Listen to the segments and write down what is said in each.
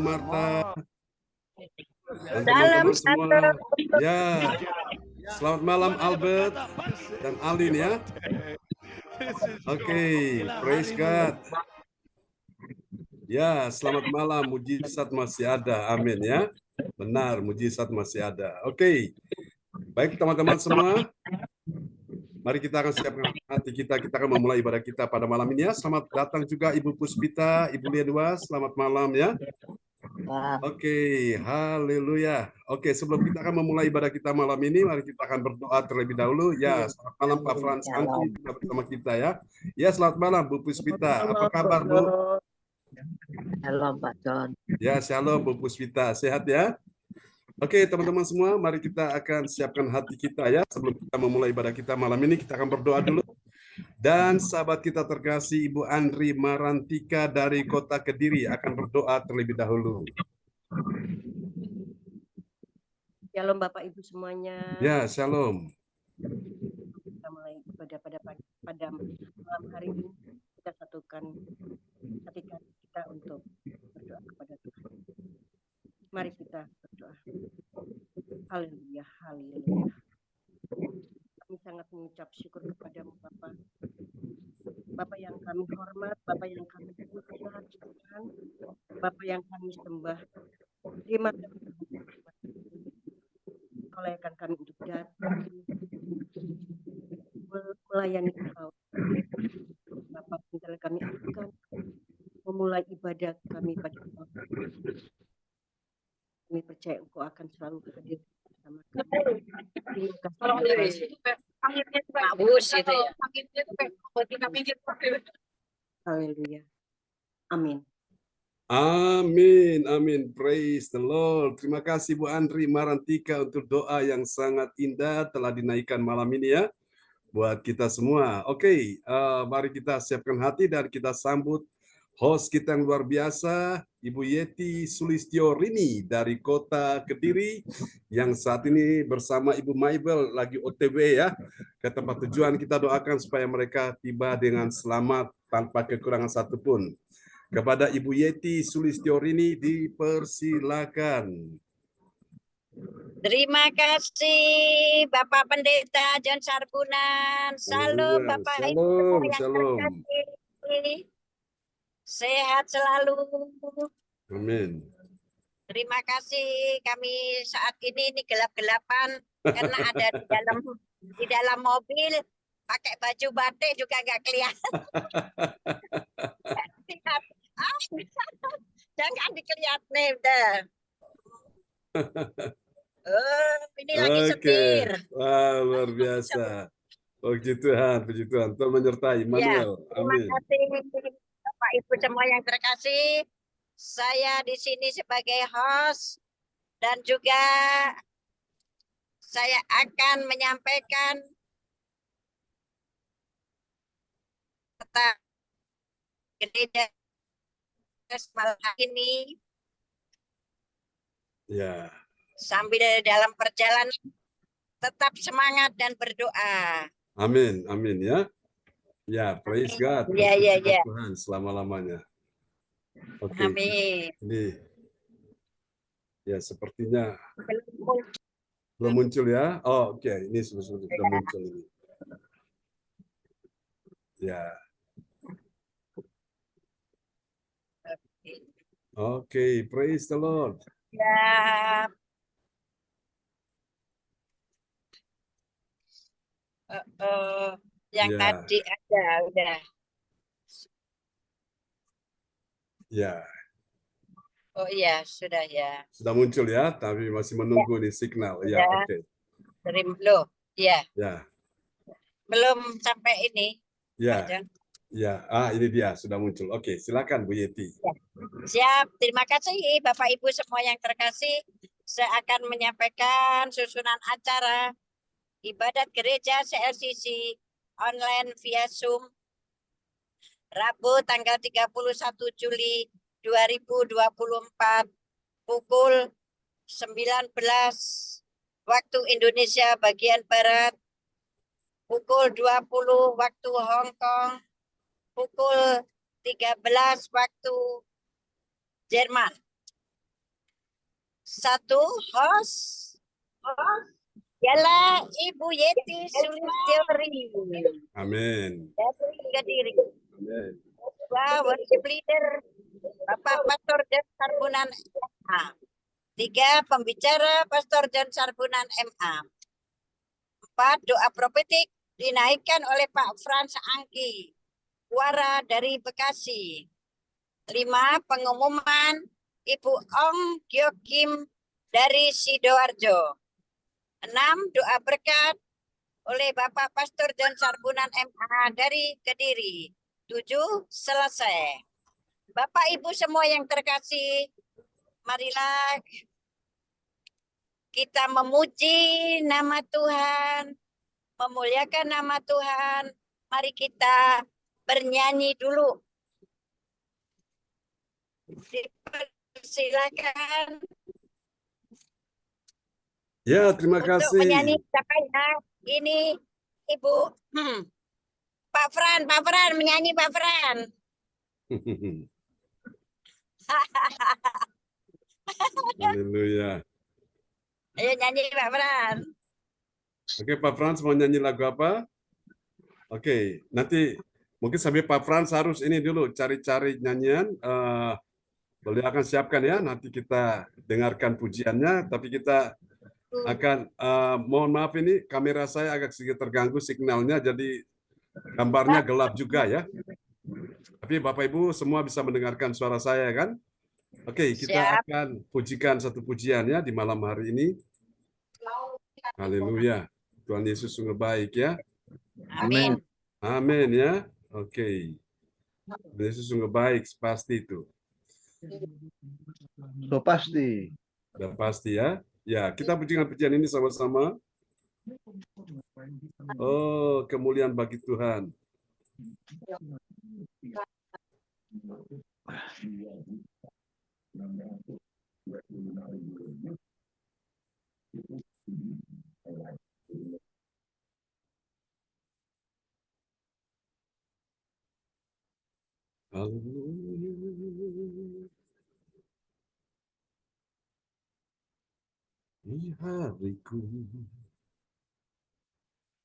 Marta dan Salam teman-teman semua. Ya, selamat malam Albert dan Alin ya. Oke, praise God. Ya, selamat malam. Mujizat masih ada. Amin ya. Benar, mujizat masih ada. Oke. Baik teman-teman semua. Mari kita akan siapkan hati kita. Kita akan memulai ibadah kita pada malam ini ya. Selamat datang juga Ibu Puspita, Ibu Lia. Selamat malam ya. Oke, haleluya. Oke, sebelum kita akan memulai ibadah kita malam ini, mari kita akan berdoa terlebih dahulu. Ya, selamat malam Pak Frans Angki bersama kita ya. Ya, selamat malam Bu Puspita. Apa kabar Bu? Shalom Pak John. Ya, shalom Bu Puspita. Sehat ya? Oke, teman-teman semua, mari kita akan siapkan hati kita ya. Sebelum kita memulai ibadah kita malam ini, kita akan berdoa dulu. Dan sahabat kita terkasih Ibu Andri Marantika dari Kota Kediri akan berdoa terlebih dahulu. Shalom Bapak Ibu semuanya. Ya, shalom. Kita mulai ibadah pada malam hari ini. Kita satukan hati kita untuk berdoa kepada Tuhan. Mari kita berdoa. Haleluya, haleluya. Kami sangat mengucap syukur kepadamu Bapak. Bapak yang kami hormat, Bapak yang kami puja Tuhan, Bapak yang kami sembah. Terima kasih melayakan kami untuk datang melayani Engkau. Bapak tinggal kami akan memulai ibadah kami pada malam. Kami percaya Engkau akan selalu hadir bersama kami. Haleluya. Amin. Amin, amin. Praise the Lord. Terima kasih Bu Andri Marantika untuk doa yang sangat indah telah dinaikkan malam ini ya. Buat kita semua. Oke, mari kita siapkan hati dan kita sambut host kita yang luar biasa, Ibu Yeti Sulistiorini dari Kota Kediri, yang saat ini bersama Ibu Maibel lagi OTW ya, ke tempat tujuan. Kita doakan supaya mereka tiba dengan selamat tanpa kekurangan satupun. Kepada Ibu Yeti Sulistiorini dipersilakan. Terima kasih Bapak Pendeta John Sarbunan. Salam Bapak Shalom, Ibu yang shalom. terkasih. Sehat selalu. Amin. Terima kasih. Kami saat ini gelap-gelapan karena ada di dalam mobil pakai baju batik juga nggak kelihatan. Jangan dikelihat nih udah. Oh, ini lagi setir. Wah, luar biasa. Puji Tuhan, puji Tuhan. Tuhan menyertai. Manuel. Ya, terima kasih Bapak Ibu semua yang terkasih. Saya di sini sebagai host dan juga saya akan menyampaikan tentang gereja malam ini. Ya. Sambil dalam perjalanan tetap semangat dan berdoa. Amin, amin ya. Ya, praise God. Ya. Tuhan selama-lamanya. Oke. Amin. Ini ya sepertinya belum muncul ya. Oh, oke. Ini sudah muncul ini. Ya. Oke, praise the Lord. Ya. Yang tadi ada udah. Ya. Oh iya, sudah ya. Sudah muncul ya, tapi masih menunggu nih signal. Ya, oke. Loh, ya. Ya. Belum sampai ini. Ya. Ya, ini dia sudah muncul. Oke, silakan Bu Yeti. Ya. Siap, terima kasih Bapak Ibu semua yang terkasih. Saya akan menyampaikan susunan acara ibadat gereja CLCC online via Zoom Rabu tanggal 31 Juli 2024 pukul 19 waktu Indonesia bagian Barat, pukul 20 waktu Hong Kong, pukul 13 waktu Jerman. satu host ialah Ibu Yeti Sulistiawati Amin. dari Kediri. Amin. Dua worship leader Bapak Pastor John Sarbunan MA. Tiga pembicara Pastor John Sarbunan MA. Empat doa profetik dinaikkan oleh Pak Frans Angki Wara dari Bekasi. 5 pengumuman Ibu Ong Gyokim dari Sidoarjo. 6 doa berkat oleh Bapak Pastor John Sarbunan MA dari Kediri. 7 selesai. Bapak Ibu semua yang terkasih, marilah kita memuji nama Tuhan, memuliakan nama Tuhan. Mari kita bernyanyi dulu. Silakan. Ya, terima Untuk kasih. menyanyi siapanya? Ini Ibu Pak Fran menyanyi Pak Fran. Haleluya. Ayo nyanyi Pak Fran. Oke, Pak Frans mau nyanyi lagu apa? Oke, nanti mungkin sampai Pak Frans harus ini dulu cari-cari nyanyian. Beliau akan siapkan ya. Nanti kita dengarkan pujiannya. Tapi kita akan mohon maaf ini kamera saya agak sedikit terganggu signalnya, jadi gambarnya gelap juga ya. Tapi Bapak Ibu semua bisa mendengarkan suara saya kan? Oke, kita akan pujikan satu pujian ya di malam hari ini. Haleluya. Tuhan Yesus sungguh baik ya. Amin. Amin ya. Oke. Tuhan Yesus sungguh baik, pasti itu. So pasti. Sudah pasti ya. Ya, kita pujikan pujian ini sama-sama. Oh, kemuliaan bagi Tuhan. Di hariku,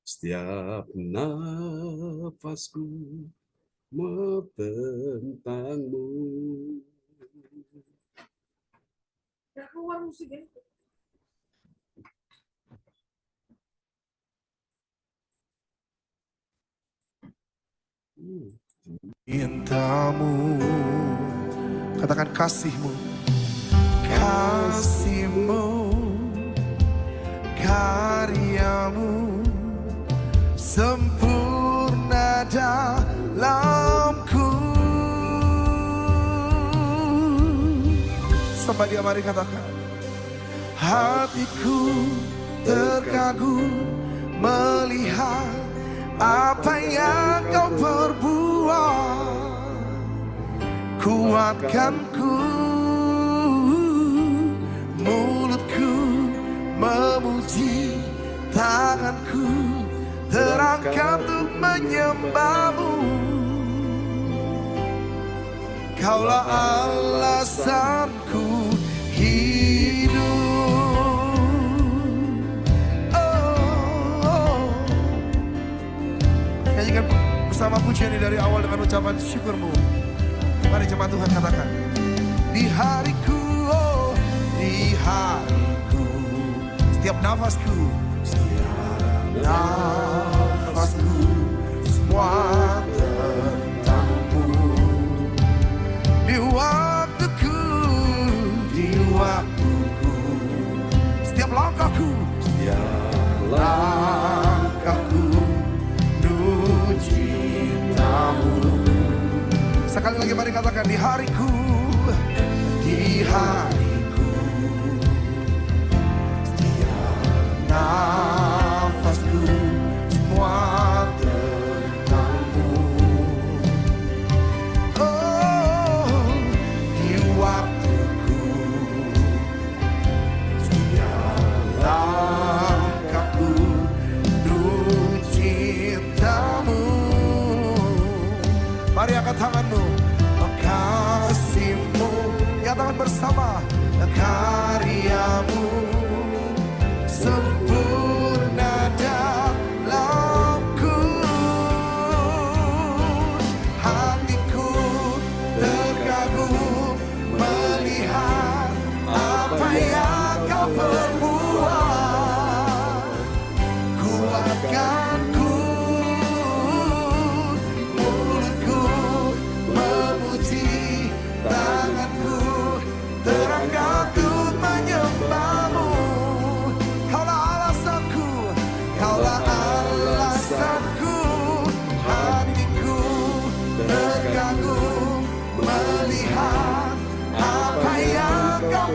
setiap nafasku tentangmu. Cintamu, katakan kasihmu, kasihmu, karyamu sempurna dalamku. Sampai dia mari katakan, hatiku terkagum melihat apa yang kau perbuat. Kuatkanku, mulutku memuji, tanganku terangkat untuk menyembahmu. Kaulah alasanku hidup. Nyanyikan bersama pujian ini dari awal dengan ucapan syukurmu. Mari jemaat Tuhan katakan, di hariku, oh, di hariku, setiap nafasku, semua tentangmu. Di waktuku, setiap langkahku, cintamu. Sekali lagi mari katakan, di hariku, setiap nafasku, semua tentangmu. Oh, di waktuku, setiap langkahku, cintamu. Mari angkat tanganmu, kasihmu, nyatakan bersama, karya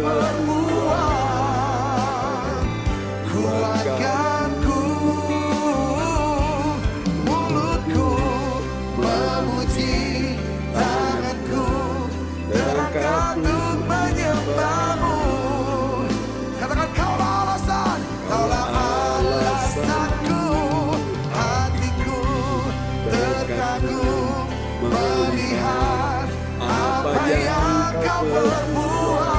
perbuatan, kuatkan mulutku memuji, tanganku terangkat untuk menyembahmu. Katakan kaulah alasan, kaulah alasanku, hatiku terkagum melihat apa yang kau perbuat.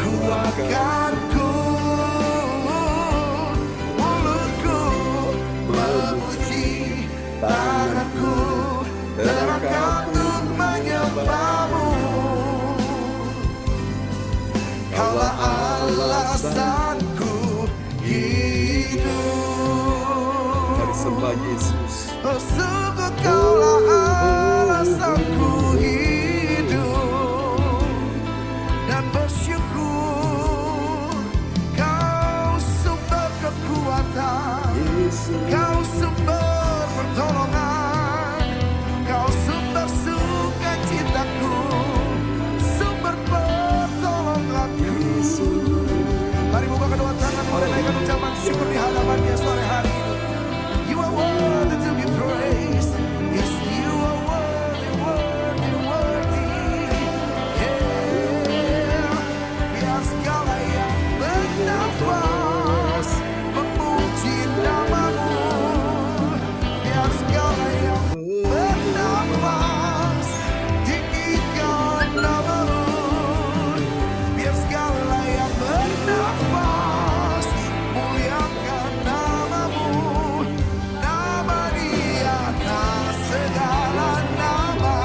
Kuatkan mulutku memuji, tanganku terangkat untuk menyembahmu. Kaulah alasanku hidup. Mari sembah Yesus. Oh, sungguh kaulah alasanku hidup dan bersyukur. Kau sumber kekuatan, kau sumber pertolongan, kau sumber sukacitaku, sumber pertolonganku. Mari buka kedua tanganmu dan naikkan ucapan syukur di hadapan-Nya sore hari ini. You are worthy to be praised. Yes, you are worthy, worthy, worthy. Yeah. Biar segala yang bernafas memuji nama-Mu. Biar segala yang bernafas tinggikan nama-Mu. Biar segala yang bernafas muliakan nama-Mu. Nama di atas segala nama.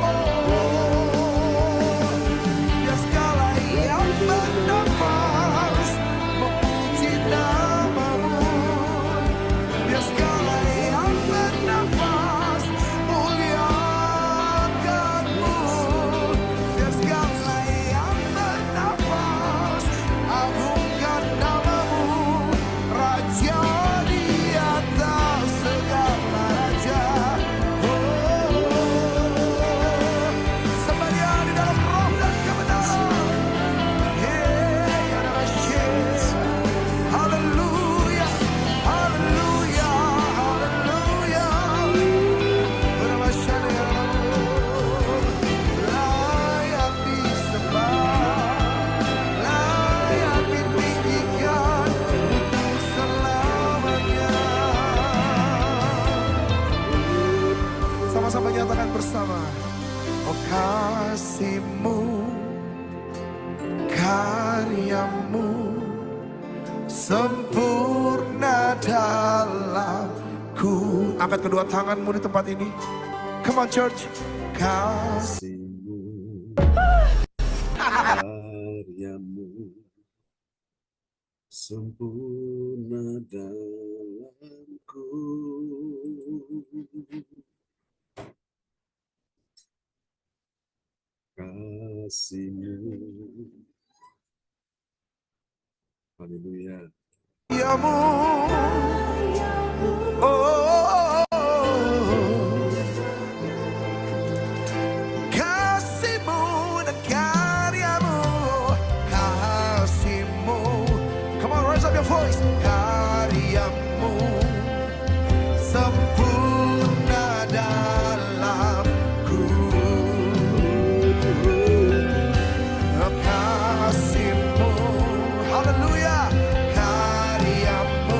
Oh, biar segala yang bernafas memuji nama-Mu. Biar segala yang bernafas muliakan-Mu. Biar segala yang bernafas agungkan nama-Mu. Raja di atas segala raja. Sembah Dia di dalam roh dan kebenaran. Yeah, ada Yesus. Haleluya, haleluya, haleluya. Bermasyarakat ya Allah. Layak disembah, layak ditinggikan untuk selamanya. Sama-sama nyatakan bersama. Oh, kasih-Mu, karya-Mu sempurna dalamku. Angkat kedua tanganmu di tempat ini. Come on church. Kasih-Mu, karya-Mu sempurna dalamku. Kasih-Mu. Haleluya. Karya-Mu, oh, kasih-Mu dan karya-Mu, kasih-Mu. Come on, raise up your voice. Karya-Mu sempurna dalamku. Kasih-Mu, haleluya. Karya-Mu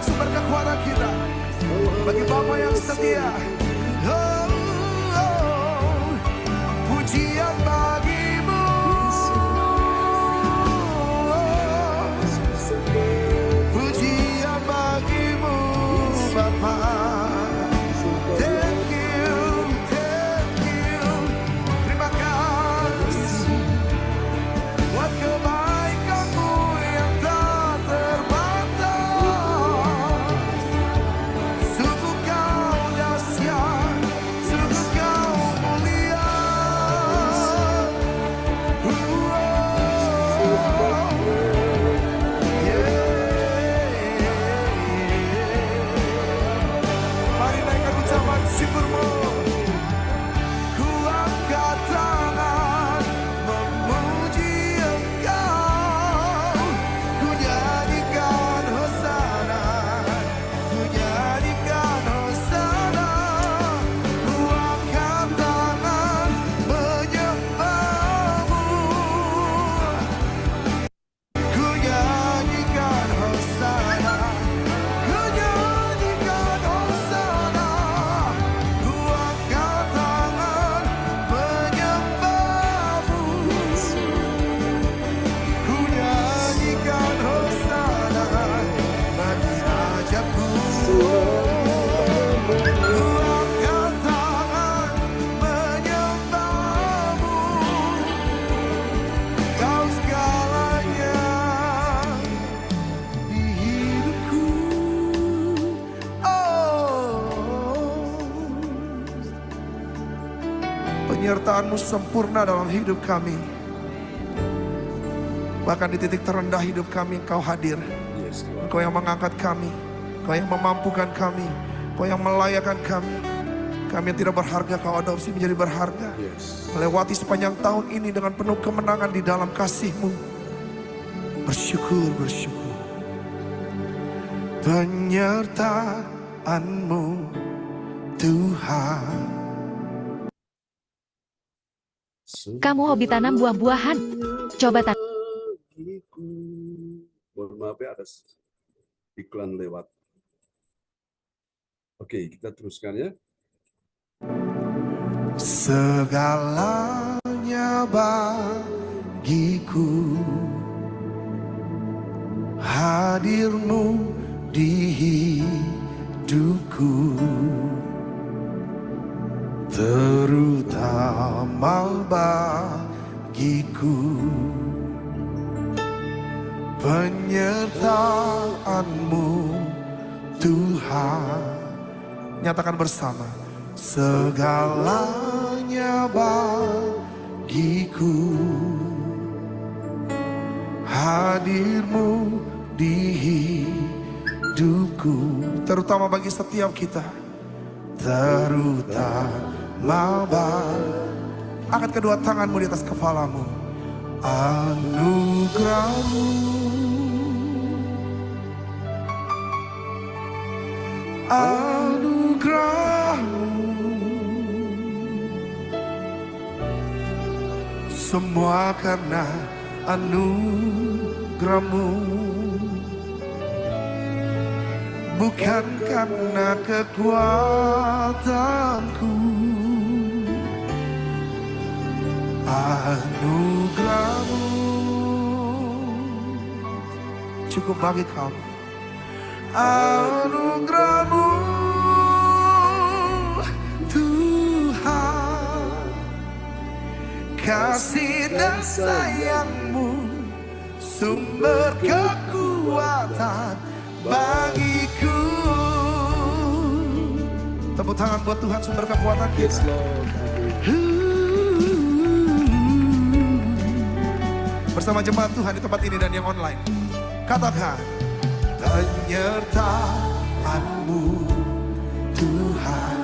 Tuhan sumber kekuatan kita. Bagi Bapa yang setia. Oh, oh, pujian bagimu. Pujian bagimu Bapa. Thank you. Terima kasih buat kebaikanmu yang tak terbatas. Sungguh kau dahsyat, sungguh kau mulia. Mari naikkan ucapan syukurmu. Ku angkat tangan memuji Engkau. Ku nyanyikan hosana, ku nyanyikan hosana. Ku angkat tangan menyembahmu. Ku nyanyikan hosana, ku nyanyikan hosana. Ku angkat tangan menyembahmu. Ku nyanyikan hosana bagi Rajaku. Ku angkat tangan menyembahmu. Kau segalanya di hidupku. Oh, penyertaan-Mu sempurna dalam hidup kami. Bahkan di titik terendah hidup kami Engkau hadir. Yes, Lord. Engkau yang mengangkat kami, Engkau yang memampukan kami, Engkau yang melayakan kami. Kami yang tidak berharga Kau adopsi menjadi berharga. Yes. Melewati sepanjang tahun ini dengan penuh kemenangan di dalam kasih-Mu. Bersyukur, bersyukur. Penyertaan-Mu Tuhan. Kamu hobi tanam buah-buahan? Coba tanam. Mohon maaf ya, ada iklan lewat. Oke, kita teruskan ya. Segalanya bagiku, hadir-Mu di hidupku, terutama bagiku. Penyertaan-Mu Tuhan. Nyatakan bersama. Segalanya bagiku, hadir-Mu di hidupku, terutama bagi setiap kita. Terutama angkat kedua tanganmu di atas kepalamu. Anugerah-Mu, anugerah-Mu, semua karena anugerah-Mu, bukan karena kekuatanku. Anugerah-Mu cukup bagi kamu. Anugerah-Mu Tuhan, kasih dan sayang-Mu sumber kekuatan bagiku. Tepuk tangan buat Tuhan sumber kekuatan kita. Bersama jemaat Tuhan di tempat ini dan yang online. Katakan, penyertaan-Mu Tuhan.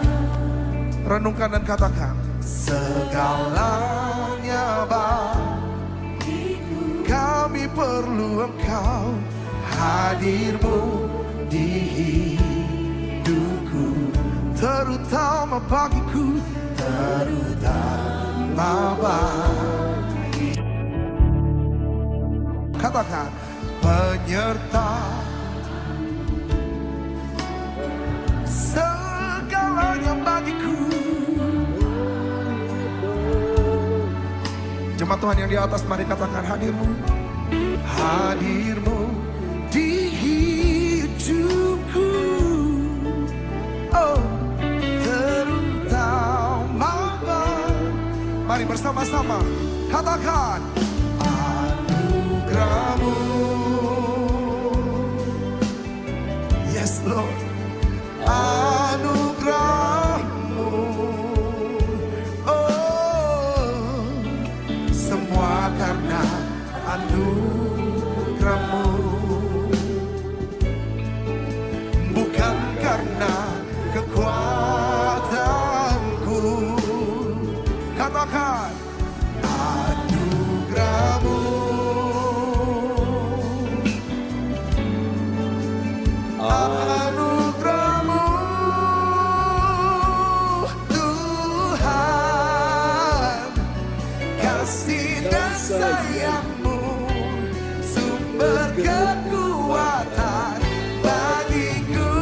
Renungkan dan katakan, segalanya bagiku. Kami perlu Engkau, hadir-Mu di hidupku, terutama bagiku, terutama bagiku. Katakan, penyertaan Tuhan yang di atas, mari katakan hadirmu. Hadirmu di hidupku, oh terutama. Mari bersama-sama katakan anugerahmu. Yes Lord, anugerahmu, oh semua karena anugerahmu, bukan karena kekuatanku. Katakan anugerahmu, anugerahmu Tuhan, kasih dan sayangmu, sumber kekuatan bagiku.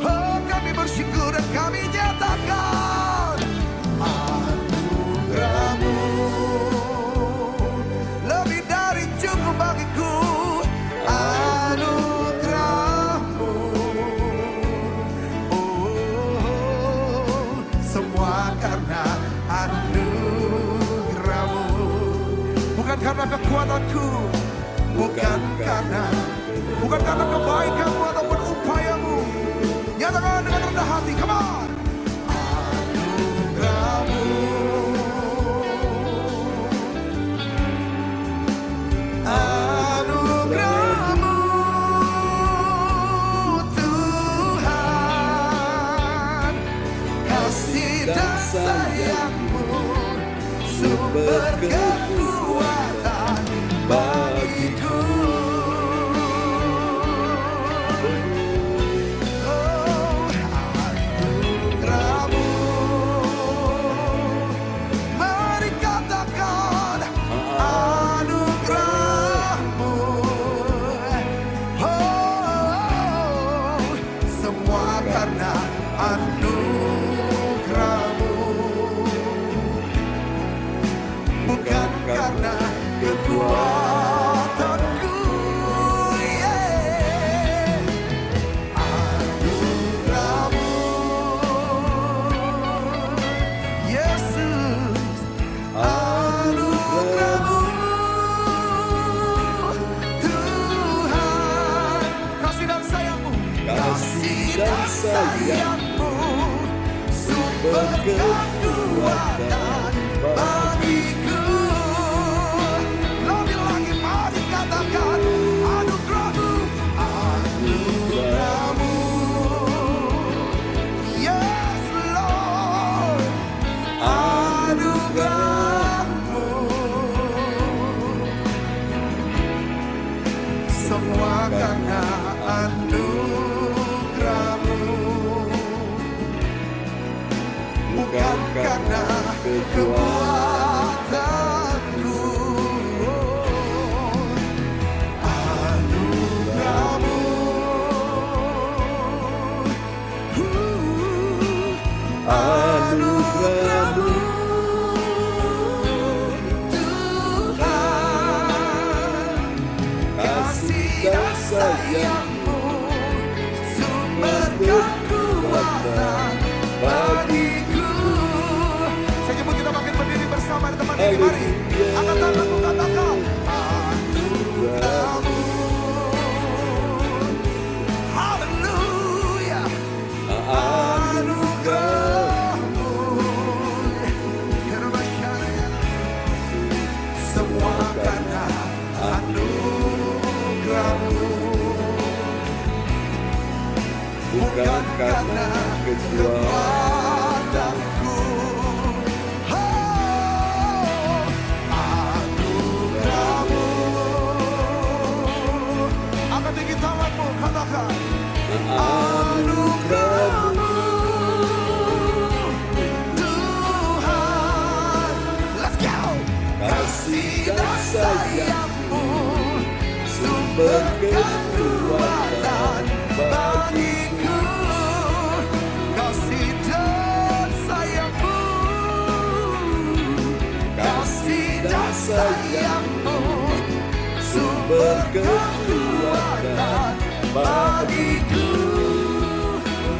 Oh kami bersyukur dan kami nyatakan anugerahmu lebih dari cukup bagiku. Anugerahmu, oh semua karena anugerahmu, bukan karena kekuatanku, bukan karena kebaikanmu ataupun upayamu. Nyatakan dengan rendah hati, come on. Anugerahmu, anugerahmu Tuhan, kasih dan sayangmu, sumber kekuatan bagiku. Oh, anugerahmu, mari katakan anugerahmu, oh semua karena anugerahmu, bukan karena kekuatanku. Yeah. Anugerahmu, Yesus, anugerahmu Tuhan, kasih dan sayangmu, kasih dan sayangmu, sumber kekuatan bagiku. Lebih lagi mari katakan anugerahmu, anugerahmu, yes Lord, anugerahmu, semua karena anugerahmu, bukan karena kekuatanku. Anugerahmu, anugerahmu Tuhan, kasih dan sayangmu, sumber kekuatan bagiku. Saya nyebut kita makin berdiri bersama di tempat ini. Mari angkat tanganku, katakan anugerahmu. Haleluya, anugerahmu, semua karena anugerahmu, bukan karena kekuatanku. Oh, anugerahmu, angkat tinggi tanganmu, katakan anugerahmu Tuhan. Let's go. Kasih dan sayangmu, sumber kekuatan bagiku. Kasih dan sayangmu, kasih kekuatan bagiku.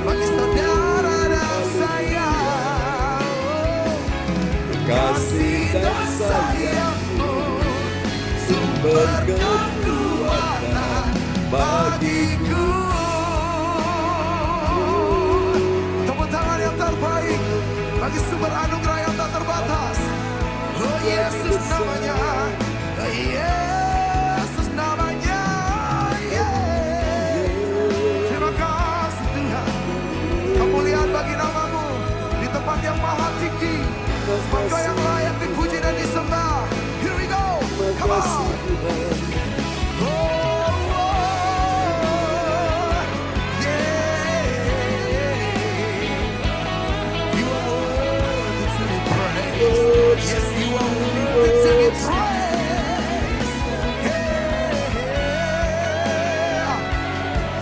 Bagi saudara dan saya, Kasih dan sayangmu sumber kekuatan bagiku. Tepuk tangan yang terbaik bagi sumber anugerah yang tak terbatas. Oh Yesus namanya, oh Yesus namanya. Yeah. Terima kasih Tuhan. Kemuliaan bagi namamu di tempat yang maha tinggi. Engkau yang layak dipuji dan disembah. Here we go, come on. Oh, yeah. You are worthy to be praised. Yes, you are worthy to be praised. Yeah.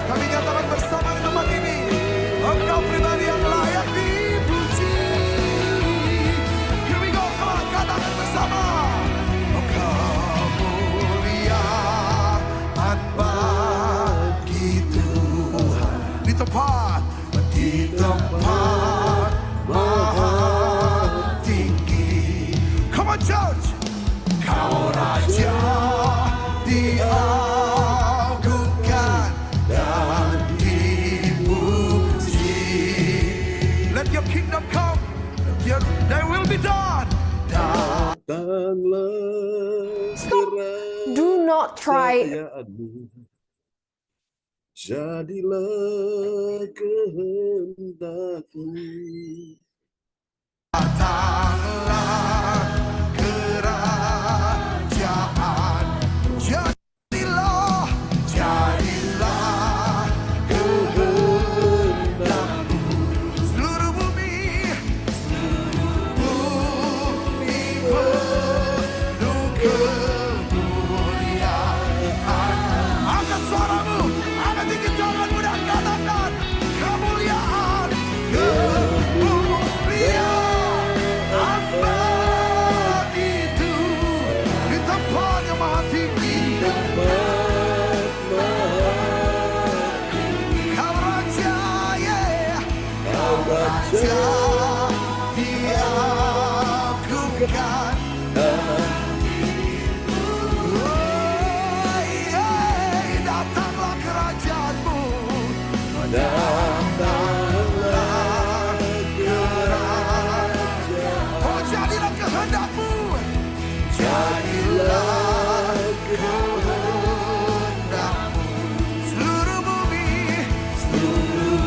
Kami nyatakan bersama di tempat ini, Engkau pribadi yang layak dipuji. Here we go, come on, katakan bersama. Kemuliaan bagi Tuhan di tempat maha tinggi. Come on church. Kau raja diagungkan dan dipuji. Let your kingdom come, thy will be done. Datanglah Do not try. kerajaanmu, jadilah kehendakmu. Datanglah kerajaan, jadilah kehendakmu. Seluruh bumi penuh kemuliaan. Angkat suaramu, angkat tinggi tanganmu dan katakan kemuliaan bagi Tuhan di tempat yang maha tinggi. Kau raja, yeah. Kau raja diagungkan. Oh, yeah. Datanglah kerajaanmu, datanglah kerajaan. Oh, jadilah kehendakmu, jadilah kehendakmu. Seluruh bumi penuh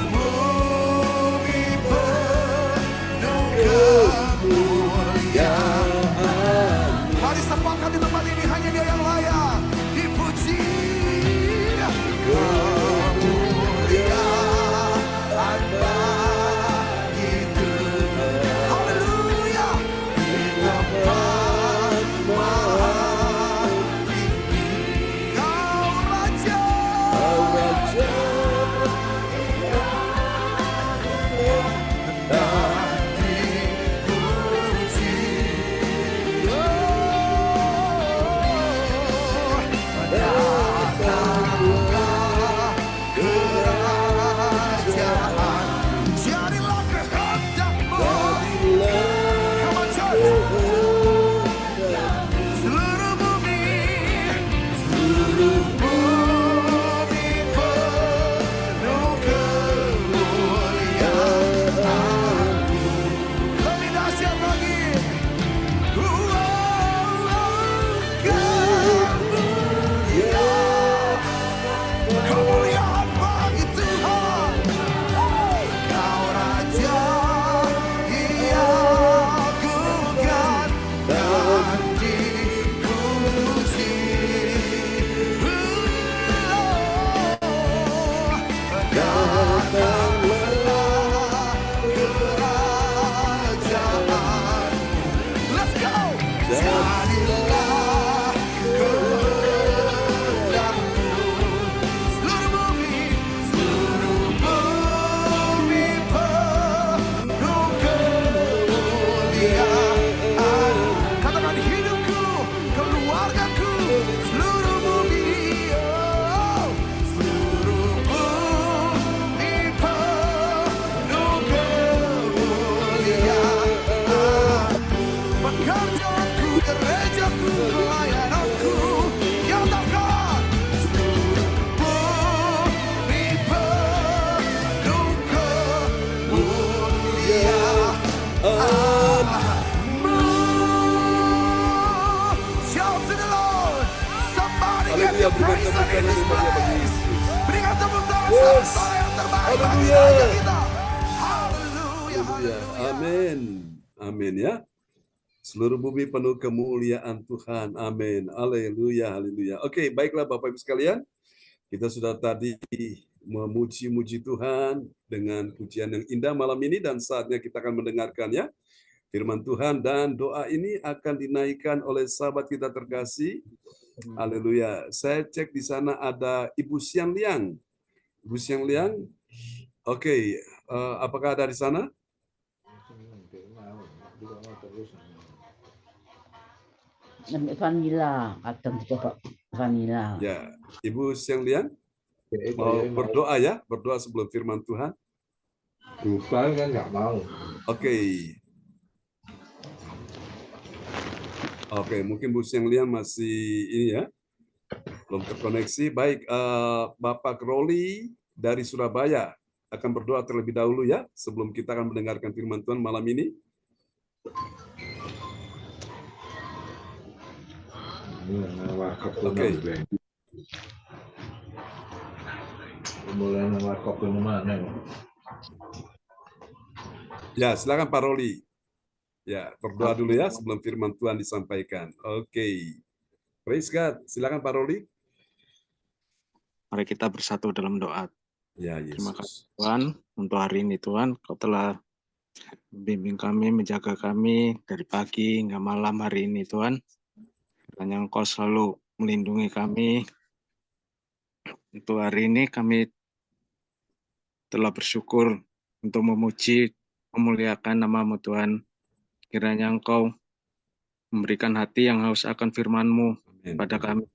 Shout to the Lord. Somebody get Haleluya, your berikan praise tepuk on in tangan this yang meriah bagi place. Yesus. Berikan tepuk tangan Yes. saudara yang terbaik bagi Haleluya. Raja kita. Haleluya, Haleluya. haleluya. Amin. Amin ya. Seluruh bumi penuh kemuliaan Tuhan. Amin. Haleluya, haleluya. Oke, baiklah Bapak Ibu sekalian. Kita sudah tadi memuji-muji Tuhan dengan pujian yang indah malam ini, dan saatnya kita akan mendengarkannya. Firman Tuhan dan doa ini akan dinaikkan oleh sahabat kita terkasih. Haleluya. Saya cek di sana ada Ibu Siang Liang. Ibu Siang Liang. Oke, apakah ada di sana? Vanilla, kadang dicoba vanilla. Ya, Ibu Siang Liang mau berdoa ya, berdoa sebelum firman Tuhan. Bukan kan nggak mau. Oke. Oke, mungkin Bu Siang Liang masih ini ya, belum terkoneksi. Baik, Bapak Crowley dari Surabaya akan berdoa terlebih dahulu ya, sebelum kita akan mendengarkan firman Tuhan malam ini. Oke. Mulai warkop ke mana? Ya, silakan Pak Roli. Ya, berdoa dulu ya sebelum firman Tuhan disampaikan. Oke. Praise God. Silakan Pak Roli. Mari kita bersatu dalam doa. Ya, Terima kasih Yesus. Tuhan untuk hari ini Tuhan. Kau telah membimbing kami, menjaga kami dari pagi hingga malam hari ini Tuhan. Dan yang Kau selalu melindungi kami. Untuk hari ini kami telah bersyukur untuk memuji, memuliakan nama-Mu Tuhan. Kiranya Engkau memberikan hati yang haus akan firman-Mu Amin. pada kami.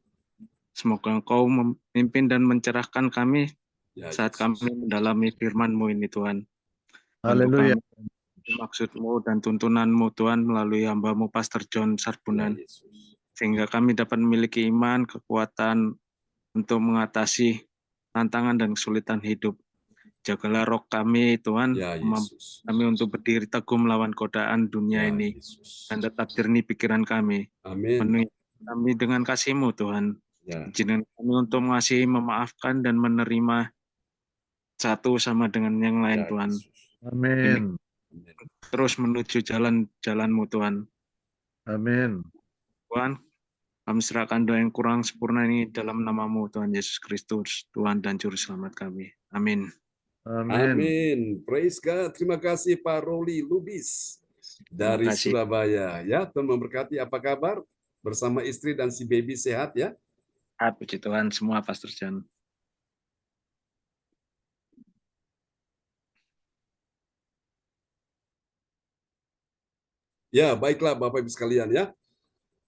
Semoga Engkau memimpin dan mencerahkan kami Ya, saat Yesus. kami mendalami firman-Mu ini Tuhan. Haleluya. Maksud-Mu dan tuntunan-Mu Tuhan melalui hamba-Mu Pastor John Ya, Sarbunan. Yesus. Sehingga kami dapat memiliki iman, kekuatan untuk mengatasi tantangan dan kesulitan hidup. Jagalah roh kami Tuhan, Ya, memampu Yesus. kami untuk berdiri teguh melawan godaan dunia Ya, ini. Yesus. Dan tetap jernih pikiran kami. Amin. Penuhi kami dengan kasih-Mu Tuhan. Ya, Izinkan kami untuk mengasihi, memaafkan, dan menerima satu sama dengan yang lain ya, Tuhan. Yesus. Amin. Terus menuju jalan-jalan-Mu Tuhan. Amin. Tuhan, kami serahkan doa yang kurang sempurna ini dalam nama-Mu Tuhan Yesus Kristus, Tuhan dan Juru Selamat kami. Amin. Amin. Amin. Praise God. Terima kasih Pak Roli Lubis dari Terima kasih. Surabaya. Ya, Tuhan memberkati. Apa kabar? Bersama istri dan si baby sehat ya? Puji Tuhan semua Pastor John. Ya, baiklah Bapak Ibu sekalian ya.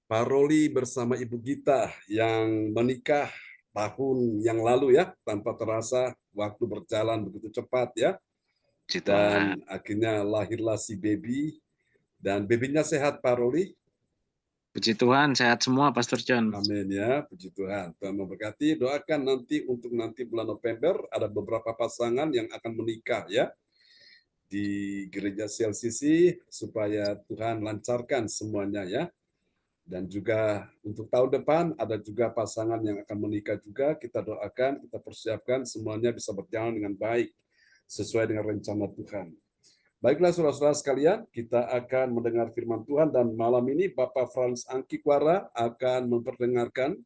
Pak Roli bersama Ibu Gita yang menikah tahun yang lalu ya, tanpa terasa waktu berjalan begitu cepat ya. Puji Tuhan. Dan akhirnya lahirlah si baby, dan babynya sehat Pak Roli. Puji Tuhan sehat semua Pastor John. Amin ya, puji Tuhan. Tuhan memberkati. Doakan nanti untuk nanti bulan November ada beberapa pasangan yang akan menikah ya di gereja CLCC supaya Tuhan lancarkan semuanya ya. Dan juga untuk tahun depan ada juga pasangan yang akan menikah juga. Kita doakan, kita persiapkan semuanya bisa berjalan dengan baik sesuai dengan rencana Tuhan. Baiklah saudara-saudara sekalian, kita akan mendengar firman Tuhan, dan malam ini Bapak Frans Angkikwara akan memperdengarkan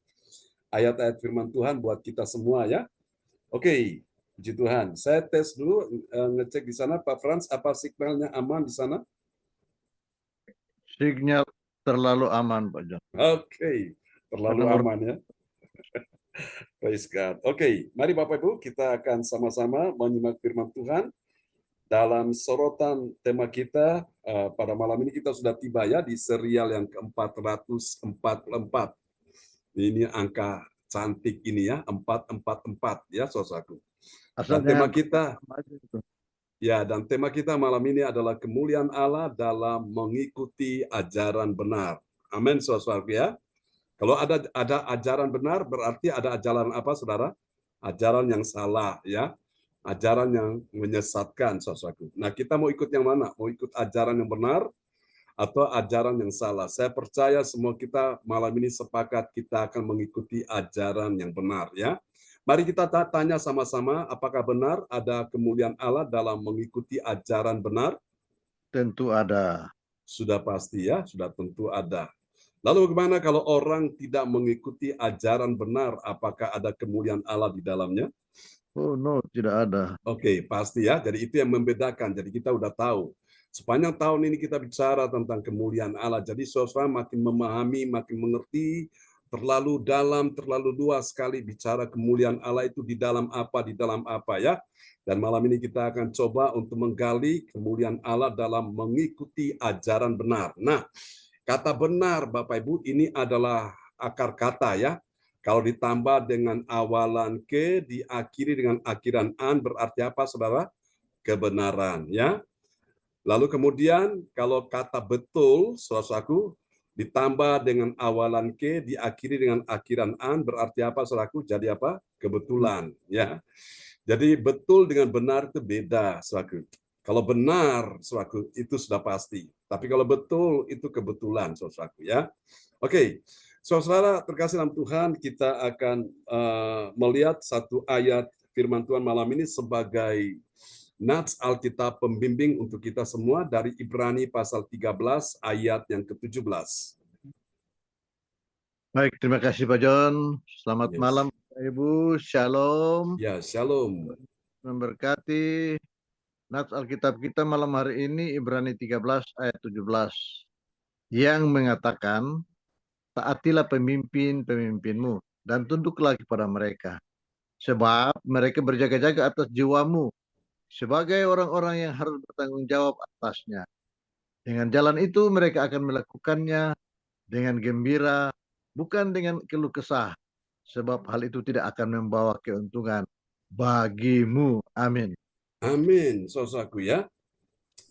ayat-ayat firman Tuhan buat kita semua ya. Oke, puji Tuhan. Saya tes dulu, ngecek di sana Pak Frans, apa signalnya aman di sana? Sinyal terlalu aman, Pak John. Oke, terlalu aman ya. Praise God. Oke, mari Bapak Ibu, kita akan sama-sama menyimak firman Tuhan. Dalam sorotan tema kita pada malam ini kita sudah tiba ya di serial yang ke-444. Ini angka cantik ini ya, 444 ya saudaraku. Dan tema kita ya, dan tema kita malam ini adalah kemuliaan Allah dalam mengikuti ajaran benar. Amin saudaraku ya. Kalau ada ajaran benar berarti ada ajaran apa Saudara? Ajaran yang salah ya. ajaran yang menyesatkan, saudaraku. Nah, kita mau ikut yang mana? Mau ikut ajaran yang benar atau ajaran yang salah? Saya percaya semua kita malam ini sepakat kita akan mengikuti ajaran yang benar, ya. Mari kita tanya sama-sama, apakah benar ada kemuliaan Allah dalam mengikuti ajaran benar? Tentu ada. Sudah pasti ya, sudah tentu ada. Lalu bagaimana kalau orang tidak mengikuti ajaran benar, apakah ada kemuliaan Allah di dalamnya? Oh no, tidak ada. Oke, pasti ya. Jadi itu yang membedakan. Jadi kita udah tahu. Sepanjang tahun ini kita bicara tentang kemuliaan Allah. Jadi saudara makin memahami, makin mengerti, terlalu dalam, terlalu luas sekali bicara kemuliaan Allah itu di dalam apa ya. Dan malam ini kita akan coba untuk menggali kemuliaan Allah dalam mengikuti ajaran benar. Nah, kata benar, Bapak Ibu, ini adalah akar kata ya. Kalau ditambah dengan awalan ke, diakhiri dengan akhiran an, berarti apa, saudara? Kebenaran, ya. Lalu kemudian, kalau kata betul, saudaraku, ditambah dengan awalan ke, diakhiri dengan akhiran an, berarti apa, saudaraku? Jadi apa? Kebetulan, ya. Jadi betul dengan benar itu beda, saudaraku. Kalau benar, saudaraku, itu sudah pasti. Tapi kalau betul, itu kebetulan, saudaraku, ya. Oke, saudara terkasih dalam Tuhan, kita akan melihat satu ayat firman Tuhan malam ini sebagai nats Alkitab pembimbing untuk kita semua dari Ibrani pasal 13 ayat yang ke-17. Baik, terima kasih Pak John. Selamat Yes. malam Bapak Ibu. Shalom. Ya, shalom. Memberkati. Nats Alkitab kita malam hari ini Ibrani 13 ayat 17 yang mengatakan, taatilah pemimpin-pemimpinmu dan tunduklah kepada mereka, sebab mereka berjaga-jaga atas jiwamu sebagai orang-orang yang harus bertanggung jawab atasnya. Dengan jalan itu mereka akan melakukannya dengan gembira, bukan dengan keluh kesah, sebab hal itu tidak akan membawa keuntungan bagimu. Amin. Amin, saudaraku ya.